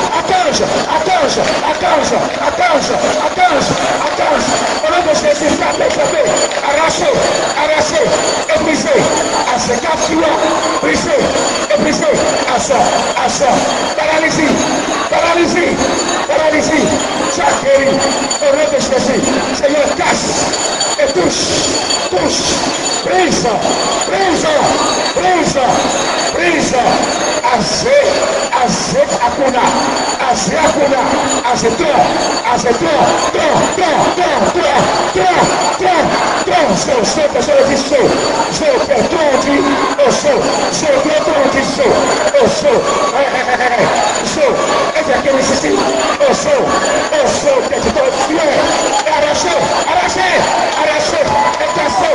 au nom de Jésus, frappez, arrachez, et brisez, à ces quatre fluents, brisez, assort, paralysie, chaque guéri, au nom de Jésus, Seigneur, casse, et touche, brise, arrachez, et cassez.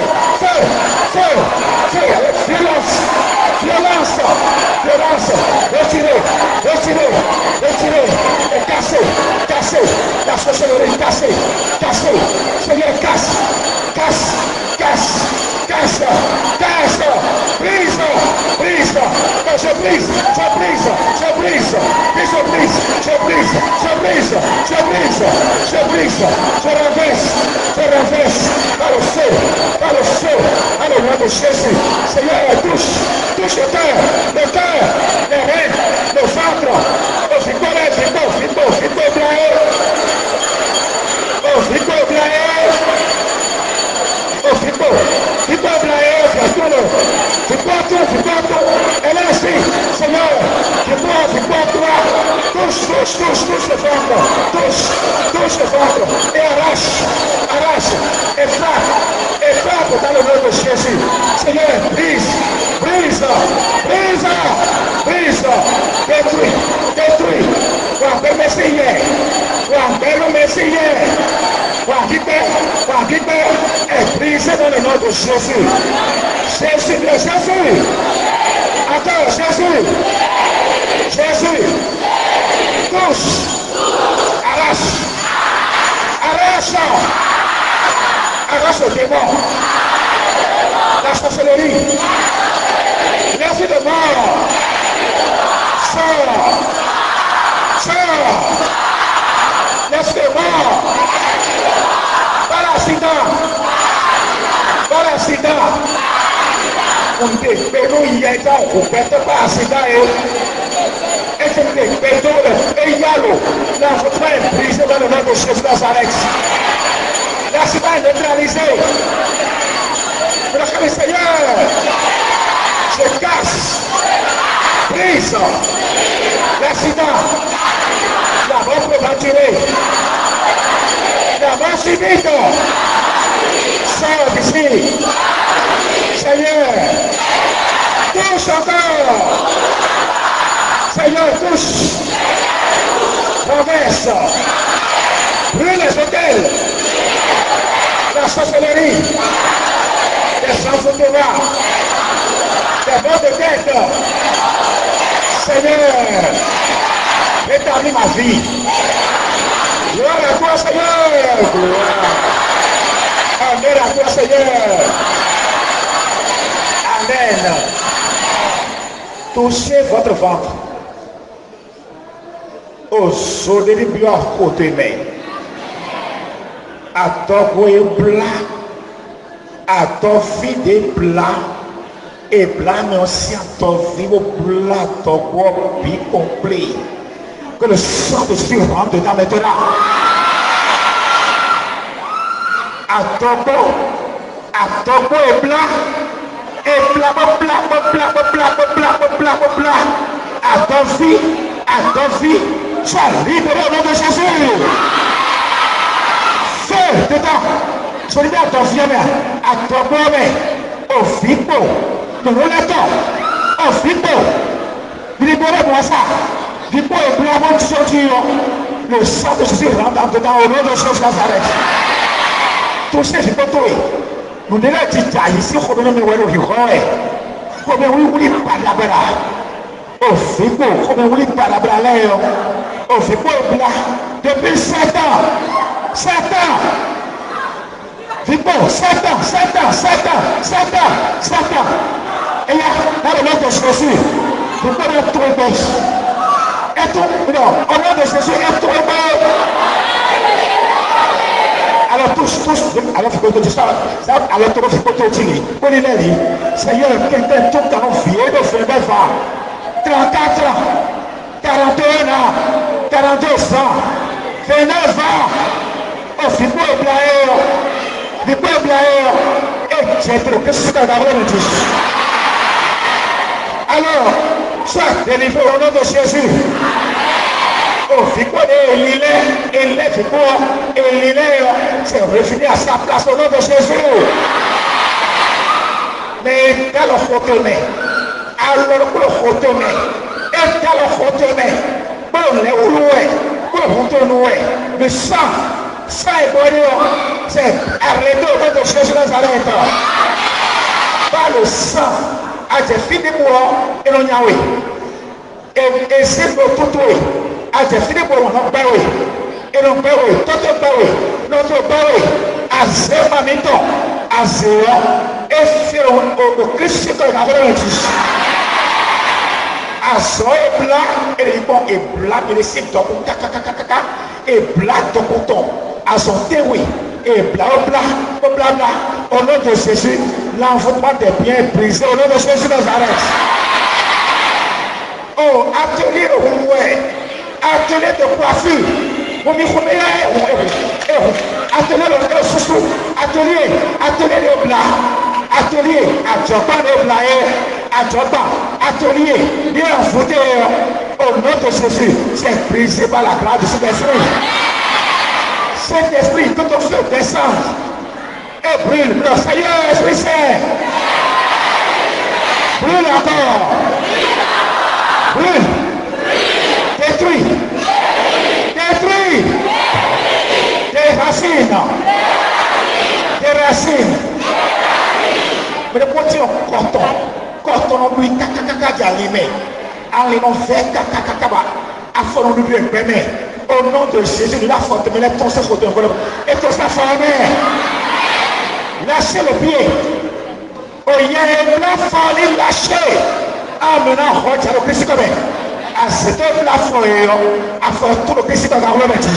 brise, je brise, je brise, et je brise, je brise, je brise, je brise, je brise, je renverse, par le feu, par le nom de Jésus. Seigneur, touche le cœur, les reins, le ventre, au fico blaé, elle est ici, Seigneur, touche le ventre, touche le ventre, et arrache, et frappe dans le nom de Jésus. Seigneur, brise, détruis, guarda o Messias, guarda, é brise dans le nom de Jésus. Jésus, attends, Jésus, touche, arrache le démon, la sorcellerie, l'esprit de mort, sors, l'esprit de mort, par l'accident, on te perdonne, il y a on ne perd pas accident et tu te perdonne, et il y a l'eau, la votre est brisée dans le nom de Jésus Nazareth. L'accident est neutralisé. Le Seigneur, je casse, brise l'accident, la mort prématurée, la mort subite, sort d'ici. Seigneur, touche encore. Seigneur, touche. Renverse. Brûle les hôtels. La sorcellerie. Les sans autoroutes. Les bords de tête. Seigneur, rétablis ma vie. Gloire à toi, Seigneur. Gloire. Amen à toi, Seigneur. Amen. Touchez votre ventre. Au sol de l'ibioire côté main. À ton coin plat. À ton vide plat. Et plat, mais aussi à ton vide plat. Ton corps bien complet. Que le sang de Jésus rentre dedans maintenant. À ton corps est plat. Et plat. À ton vie, tu as libéré au nom de Jésus. Feu dedans. Tu as libéré à ton vie, à ton corps, au fico. Nous l'attendons. Au fico. Libérez-moi ça. Fico est plat, mon Dieu. Le sang de Jésus rentre dedans au nom de Jésus Nazareth. Touchez, je peux tout. Nous ne l'avons dit pas ici, on ne peut pas le faire. Oh, fico, comme vous dites, palabra leo. Oh, fico est plat. Depuis 7 ans. 7 ans. Fico, 7 ans. Et là, dans le nom de Jésus, vous pouvez le trouver. Et tout, non, au nom de Jésus, et tout est bon. Alors tous, alors il faut que tu ça, alors tu faut que tu dis, Seigneur, quelqu'un tout dans nos vies, de faire des va. 34 ans, 41 ans, 42 ans, 29 ans, au fico est blaé, et j'ai trouvé que c'est un amour. Alors, sois délivré au nom de Jésus. Oh, fico il est fico, c'est revenu à sa place au nom de Jésus. Mais dans le retourné, alors pour le retourné, et dans le retourné, pour le retourner, le sang est bon, c'est arrêté au nom de Jésus Nazareth. Par le sang, a été fini pour et l'on y a oui. Et c'est pour tout oui. A été fini pour l'on pas oui. Et l'on pas oui. Tout pas oui. Notre pas oui. À zéro mamito. À zéro. Et c'est au Christ que nous avons dit. Azɔ ebla edigbo ebla beresi dɔkun kakakakaka ebla dɔkuntɔ azɔntewe ebla obla au nom de Jésus l'envoûtement des biens est brisé au nom de Jésus Nazareth. Oh atelier ouwe atelier de coiffure atelier de susu atelier de bla atelier adjoba de bla adjoba atelier bien envoûté au nom de Jésus c'est brisé par la grâce de cet esprit. Cet esprit que ton feu descend et brûle le Seigneur Esprit Saint brûle encore brûle détruit des racines mais le côté coton on lui kakakaka d'allumer aliment vert kakakaka afin de lui permettre au nom de Jésus de la forte mais les tons se font et tous la famille lâchez le pied oh il y a la famille lâchez ah maintenant regarde le Christ comme à cette plafond à faire tout le Christ dans la remettre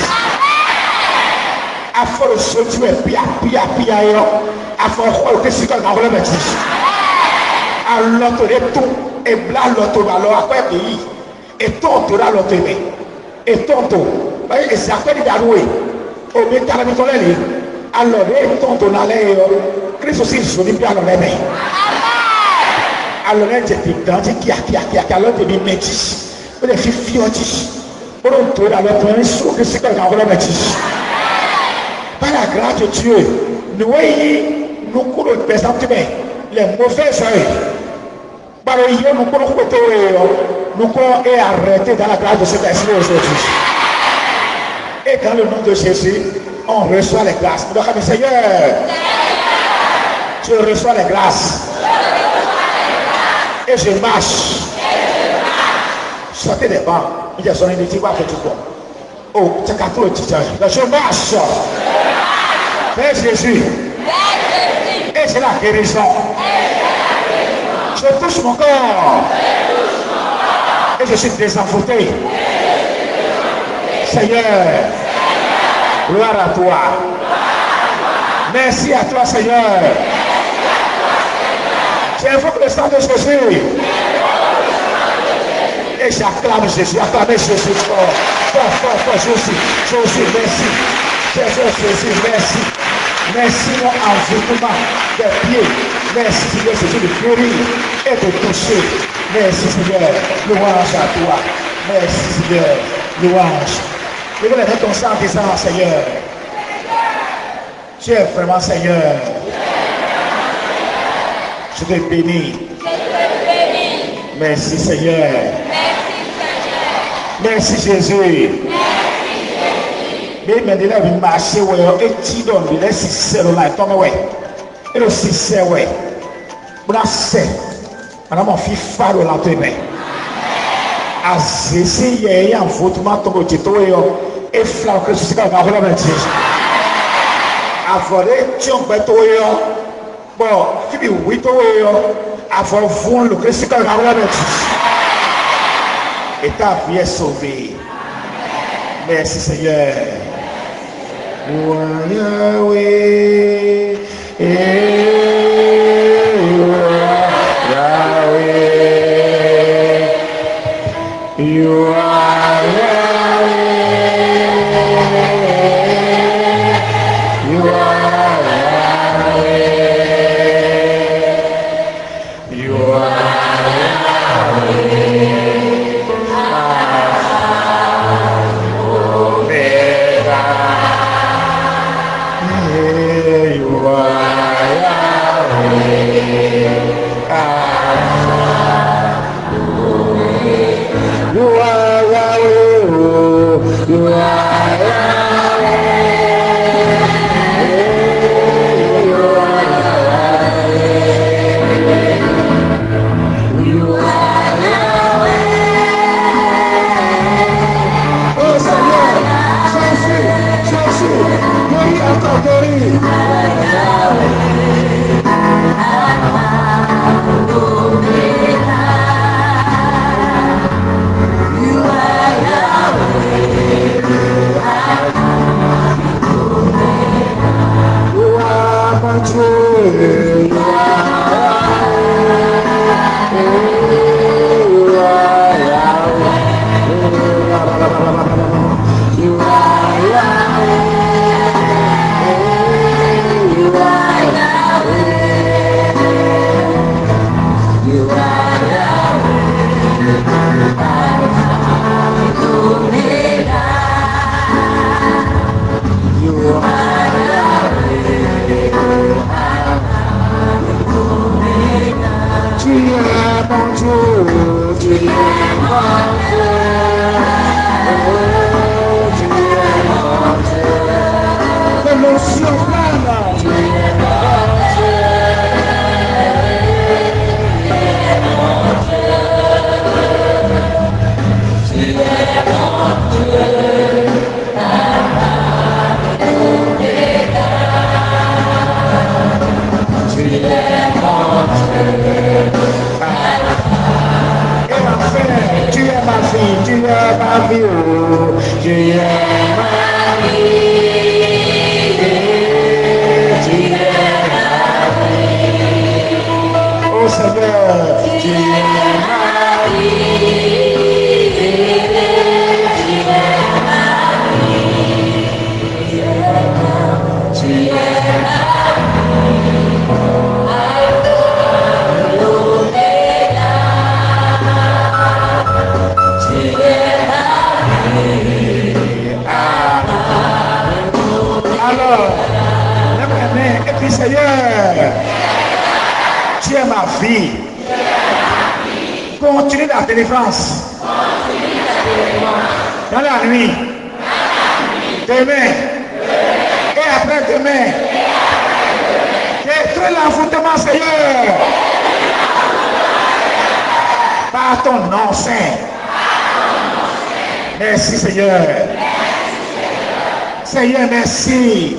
à faire le soutien pia à faire le Christ dans la remettre à l'autre tout et bla l'autre alors après pays et ton tour à l'autre et tonto et ça fait d'alouer au métal de ton lit alors et tonto n'allait Christ aussi joli bien alors les mains alors elle était dans qui a alors de métis pour les filles fioti pour un tour à l'autre un sou que c'est quand on va mettre par la grâce de Dieu nous courons présentement les mauvais œils par le nous courons côté nous courons et arrêter dans la grâce de cet esprit aujourd'hui. Et dans le nom de Jésus, on reçoit les grâces. Donc, Seigneur, je reçois les grâces. Et je marche. Sortez des bancs. Il y a son unité, quoi que tu vois. Oh, tu as qu'à tout le titre. Je marche. Vers Jésus. Et c'est la guérison. Je touche mon corps. Et je suis désenvoûté. Seigneur, gloire à toi. Merci à toi, Seigneur. J'invoque le sang de Jésus. Et j'acclame Jésus. Acclamez Jésus fort. Jésus, merci. Jésus, merci. Merci mon envoûtement des pieds. Merci Seigneur Jésus de guérir et de toucher. Merci Seigneur. Louange à toi. Merci Seigneur. Louange. Je vais lever ton sang en disant Seigneur. Tu es vraiment Seigneur. Je te bénis. Merci Seigneur. Merci Jésus. Mais maintenant, il marche, et tu donnes, il est si seul là, tombe, ouais. Et le si seul, ouais. Bon, c'est. Madame, mon fils, phare, l'entendement. Azesi, il y a un votement, tombe, tu t'ouvres, et flamme, que tu sais, on va vous la mettre. Avoré, tu en peux t'ouvrir. Bon, tu dis oui, t'ouvrir. Avoir vous, le Christ, on va vous la mettre. Et ta vie est sauvée. Merci Seigneur. Yahweh, Yahweh, you are Yahweh, you are Yahweh, you are Tu es ma vie. Continue la délivrance. Dans la nuit. Demain. Et après demain. Détruis l'envoûtement, Seigneur. Par ton nom saint. Merci, Seigneur. Seigneur, merci.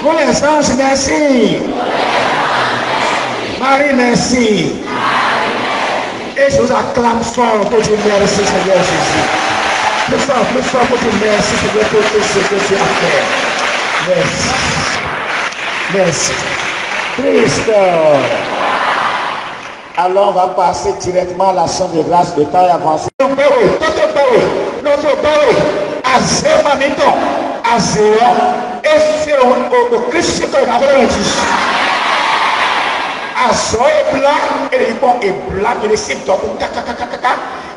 Pour les anges, merci. Marie, merci. Et je vous acclame fort pour Dieu, merci, Seigneur Jésus. Plus fort pour Dieu, merci, Seigneur, pour tout ce que tu as fait. Merci. Merci. Christ. Alors, on va passer directement à l'action de grâce de temps avancé. Notre Père, à zéro mamito, à zéro, et c'est au Christ que nous avons dit. À zéro et blanc, et les bons et blanc, et les cibles d'or,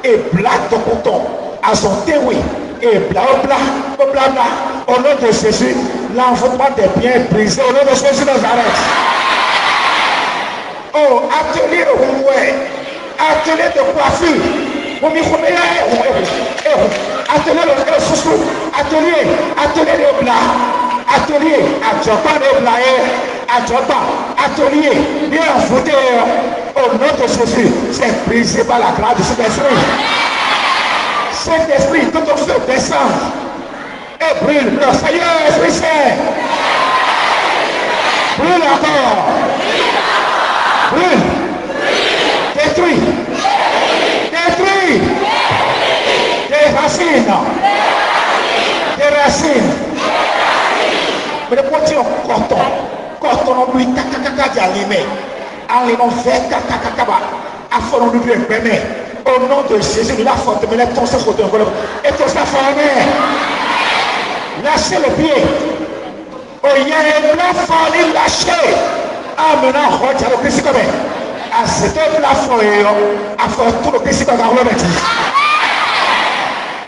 et blanc de coton, à son théorie, et blanc, au nom de Jésus, l'envoûtement des biens est brisé, au nom de Jésus de Nazareth. Oh, atelier de ouais, atelier de coiffure. Atelier de sous, atelier de blanc, atelier à Japan de blanc, à Japan, atelier bien envoûté au nom de Jésus. C'est brisé par la grâce de cet esprit. Cet esprit, tout ton feu descend et brûle. Le Seigneur, Esprit Saint, brûle encore. Brûle, détruit, des racines, mais le petit coton, on lui caca d'allumer, aliment vert caca, à fond on lui permet, au nom de Jésus, il a forte, mais ton sang et ton sang formé, lâchez le pied, oh il y a un blanc fort, lâchez. Ah, maintenant, regarde le Christ comme à cet plafond, à faire tout le Christ comme le métier.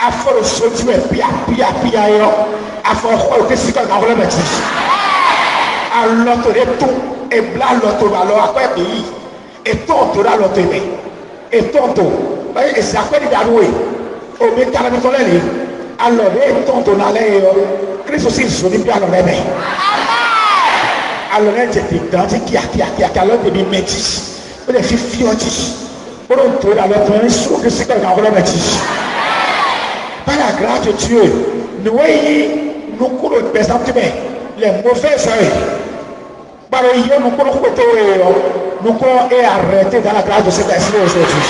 À faire le soutien, pia, à faire le Christ comme le métier. À l'autre, tout, et blanc, l'autre, alors, à quoi pays, et ton tour à l'autre, et ton tour. Et c'est à quoi il a loué. Au métal, à l'autre, alors, et ton tour, Christ aussi, je dis bien, alors, alors elle était dans qui a alors des métis pour les filles pour nous tourner alors on est sûr que c'est comme un métis par la grâce de Dieu nous courons présentement les mauvaises œuvres par le nous courons et arrêter dans la grâce de cet esprit aujourd'hui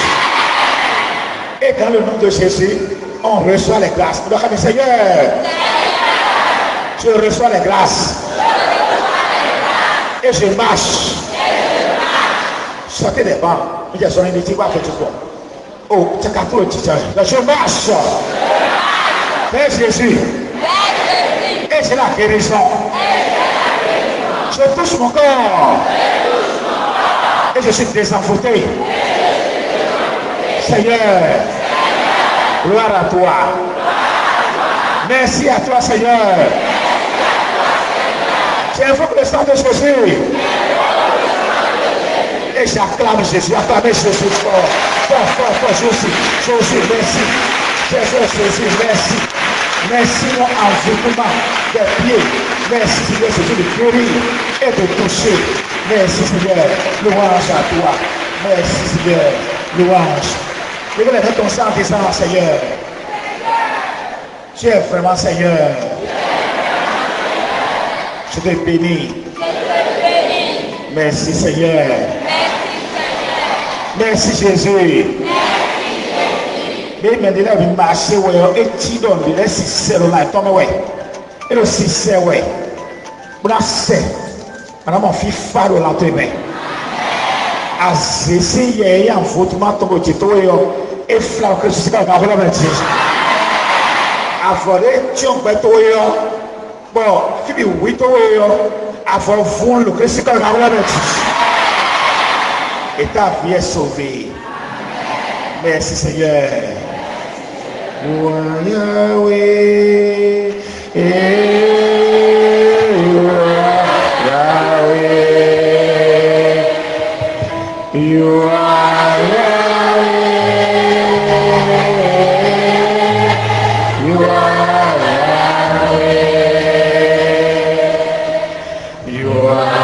et dans le nom de Jésus on reçoit les grâces donc Seigneur je reçois les grâces et je marche. Sortez des bancs. Il y a son invité, quoi que tu sois. Oh, c'est qu'à tout le titre. Je marche. Père Jésus. Et c'est la guérison. Je touche mon corps. Et je suis désenvoûté. Seigneur. Gloire à toi. Merci à toi, Seigneur. J'invoque le sang de Jésus Et j'acclame Jésus. Acclamez Jésus fort. Fort. Jésus, merci. Jésus, merci. Merci mon envoûtement des pieds. Merci Seigneur Jésus de guérir et de toucher. Merci Seigneur. Louange à toi. Merci Seigneur. Louange. Je vais lever ton sang en disant Seigneur. Tu es vraiment Seigneur. Je te bénis. Merci Seigneur. Merci Jésus. Mais maintenant, il marche et tu donnes les 6 là, tombe ouais. Et le 6 ouais. Brasse. Madame mon fils faro là toi-même. Azese yeye envoûtement tombe au tito et flau que je sais pas va la mettre. Avore tion beto yo. Bon, fibi wito yo. Avore vont le que c'est pas va la mettre. Et ta vie est sauvée. Merci Seigneur. Yahweh, Yahweh, you are Yahweh, you are Yahweh, you are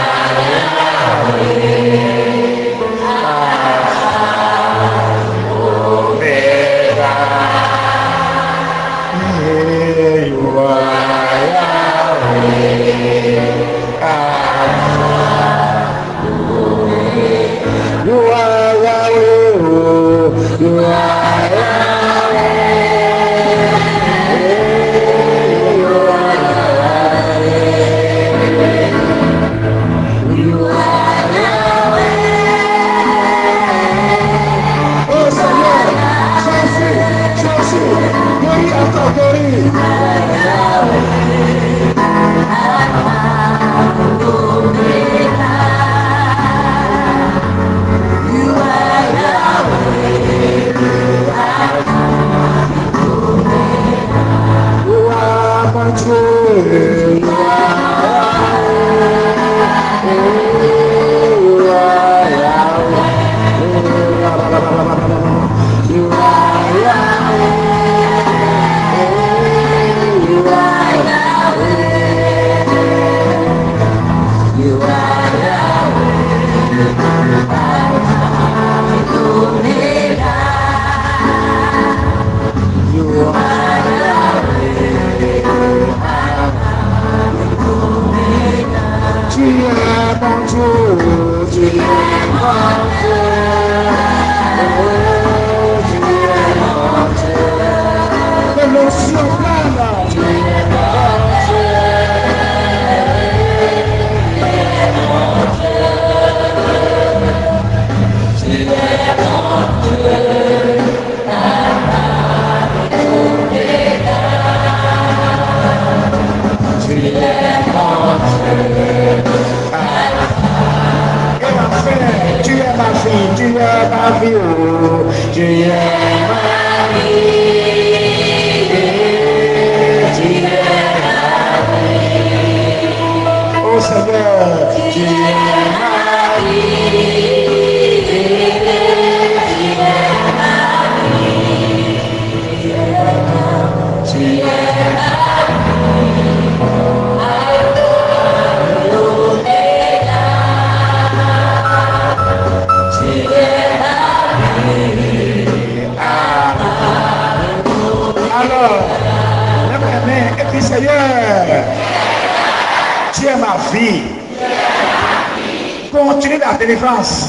Continue la délivrance.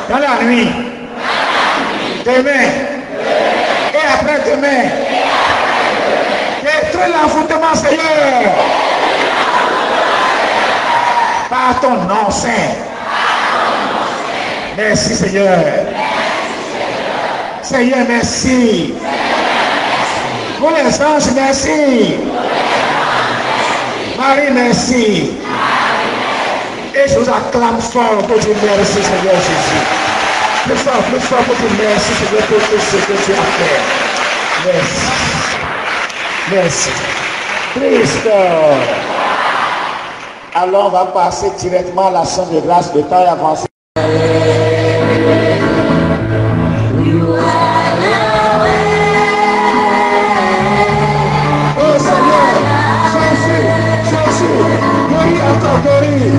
Dans la nuit. Demain. Et après demain. Détruis l'envoûtement, Seigneur. Par ton nom saint. Merci, Seigneur. Seigneur, merci. Pour les anges, merci. Marie, merci. Et je vous acclame fort pour dire merci, Seigneur Jésus. Plus fort pour dire merci, Seigneur, pour tout ce que tu as fait. Merci. Merci. Christ. Alors on va passer directement à l'action de grâce. Le temps est avancé. Oh Seigneur, Jésus, glorie à ton glorie.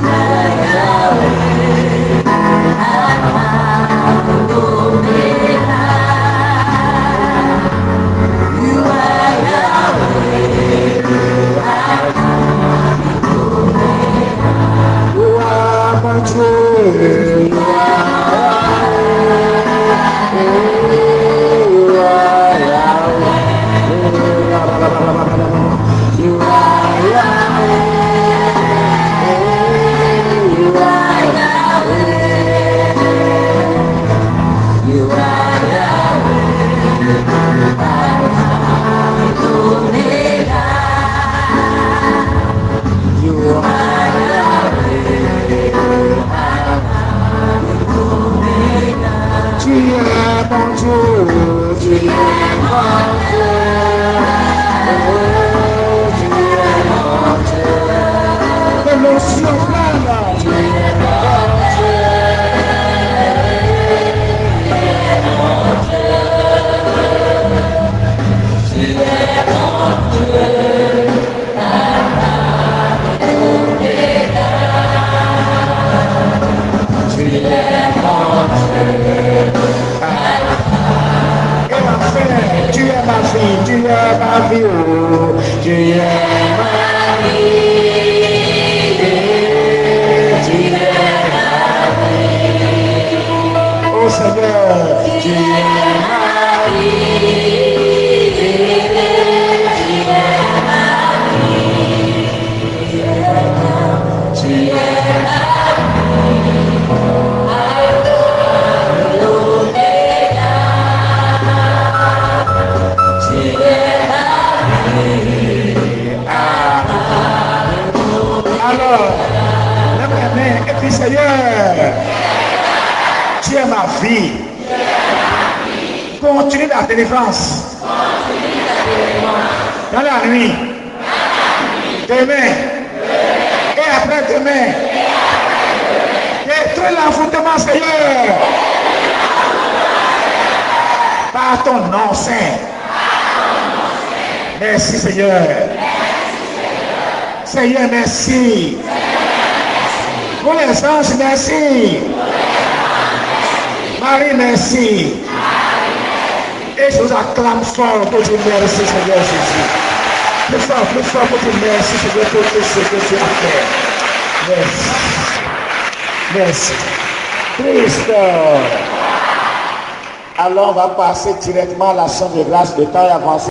Continue la délivrance. Dans la nuit. Demain. Et après demain. Détruis l'envoûtement, Seigneur. Par ton nom saint. Merci, Seigneur. Seigneur, merci. Pour les anges, merci. Marie, merci. Et je vous acclame fort pour dire merci, Seigneur Jésus. Plus fort pour dire merci, Seigneur, pour tout ce que tu as fait. Merci. Merci. Christ. Alors on va passer directement à l'action de grâce. Le temps est avancé.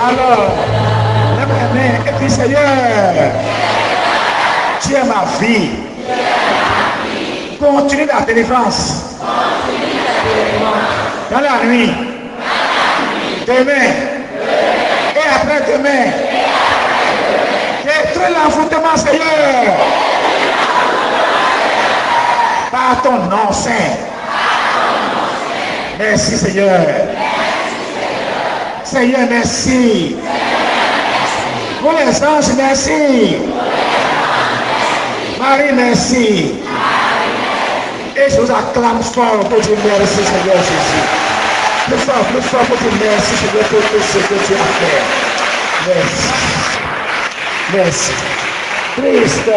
Alors, lève la main et puis Seigneur, tu es ma vie. Continue la délivrance. Dans la nuit. Demain. Et après demain. Détruis l'envoûtement, Seigneur. Par ton nom saint. Merci, Seigneur. Seigneur, merci. Pour les anges, merci. Marie, merci. Et je vous acclame fort pour dire merci, Seigneur Jésus. Plus fort pour dire merci, Seigneur, pour tout ce que tu as fait. Merci. Merci. Christ.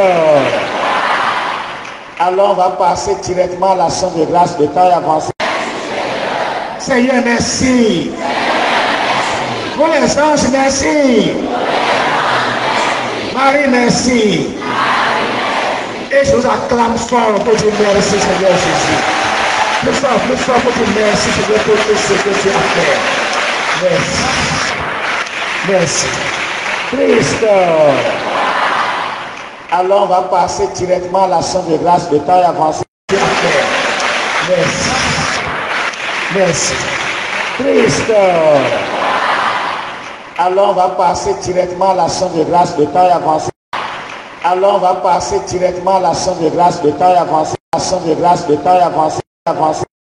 Alors on va passer directement à l'action de grâce. Le temps est avancé. Seigneur, merci. Pour les anges, merci. Marie, merci. Et je vous acclame fort pour dire merci, Seigneur Jésus. Plus fort pour dire merci, Seigneur, pour tout ce que tu as fait. Merci. Merci. Christ. Alors on va passer directement à l'action de grâce. Le temps est avancé. Merci. Merci. Christ. Alors on va passer directement à l'action de grâce. Le temps est avancé. Alors on va passer directement à l'action de grâce de taille avancée. Action de grâce de taille avancée.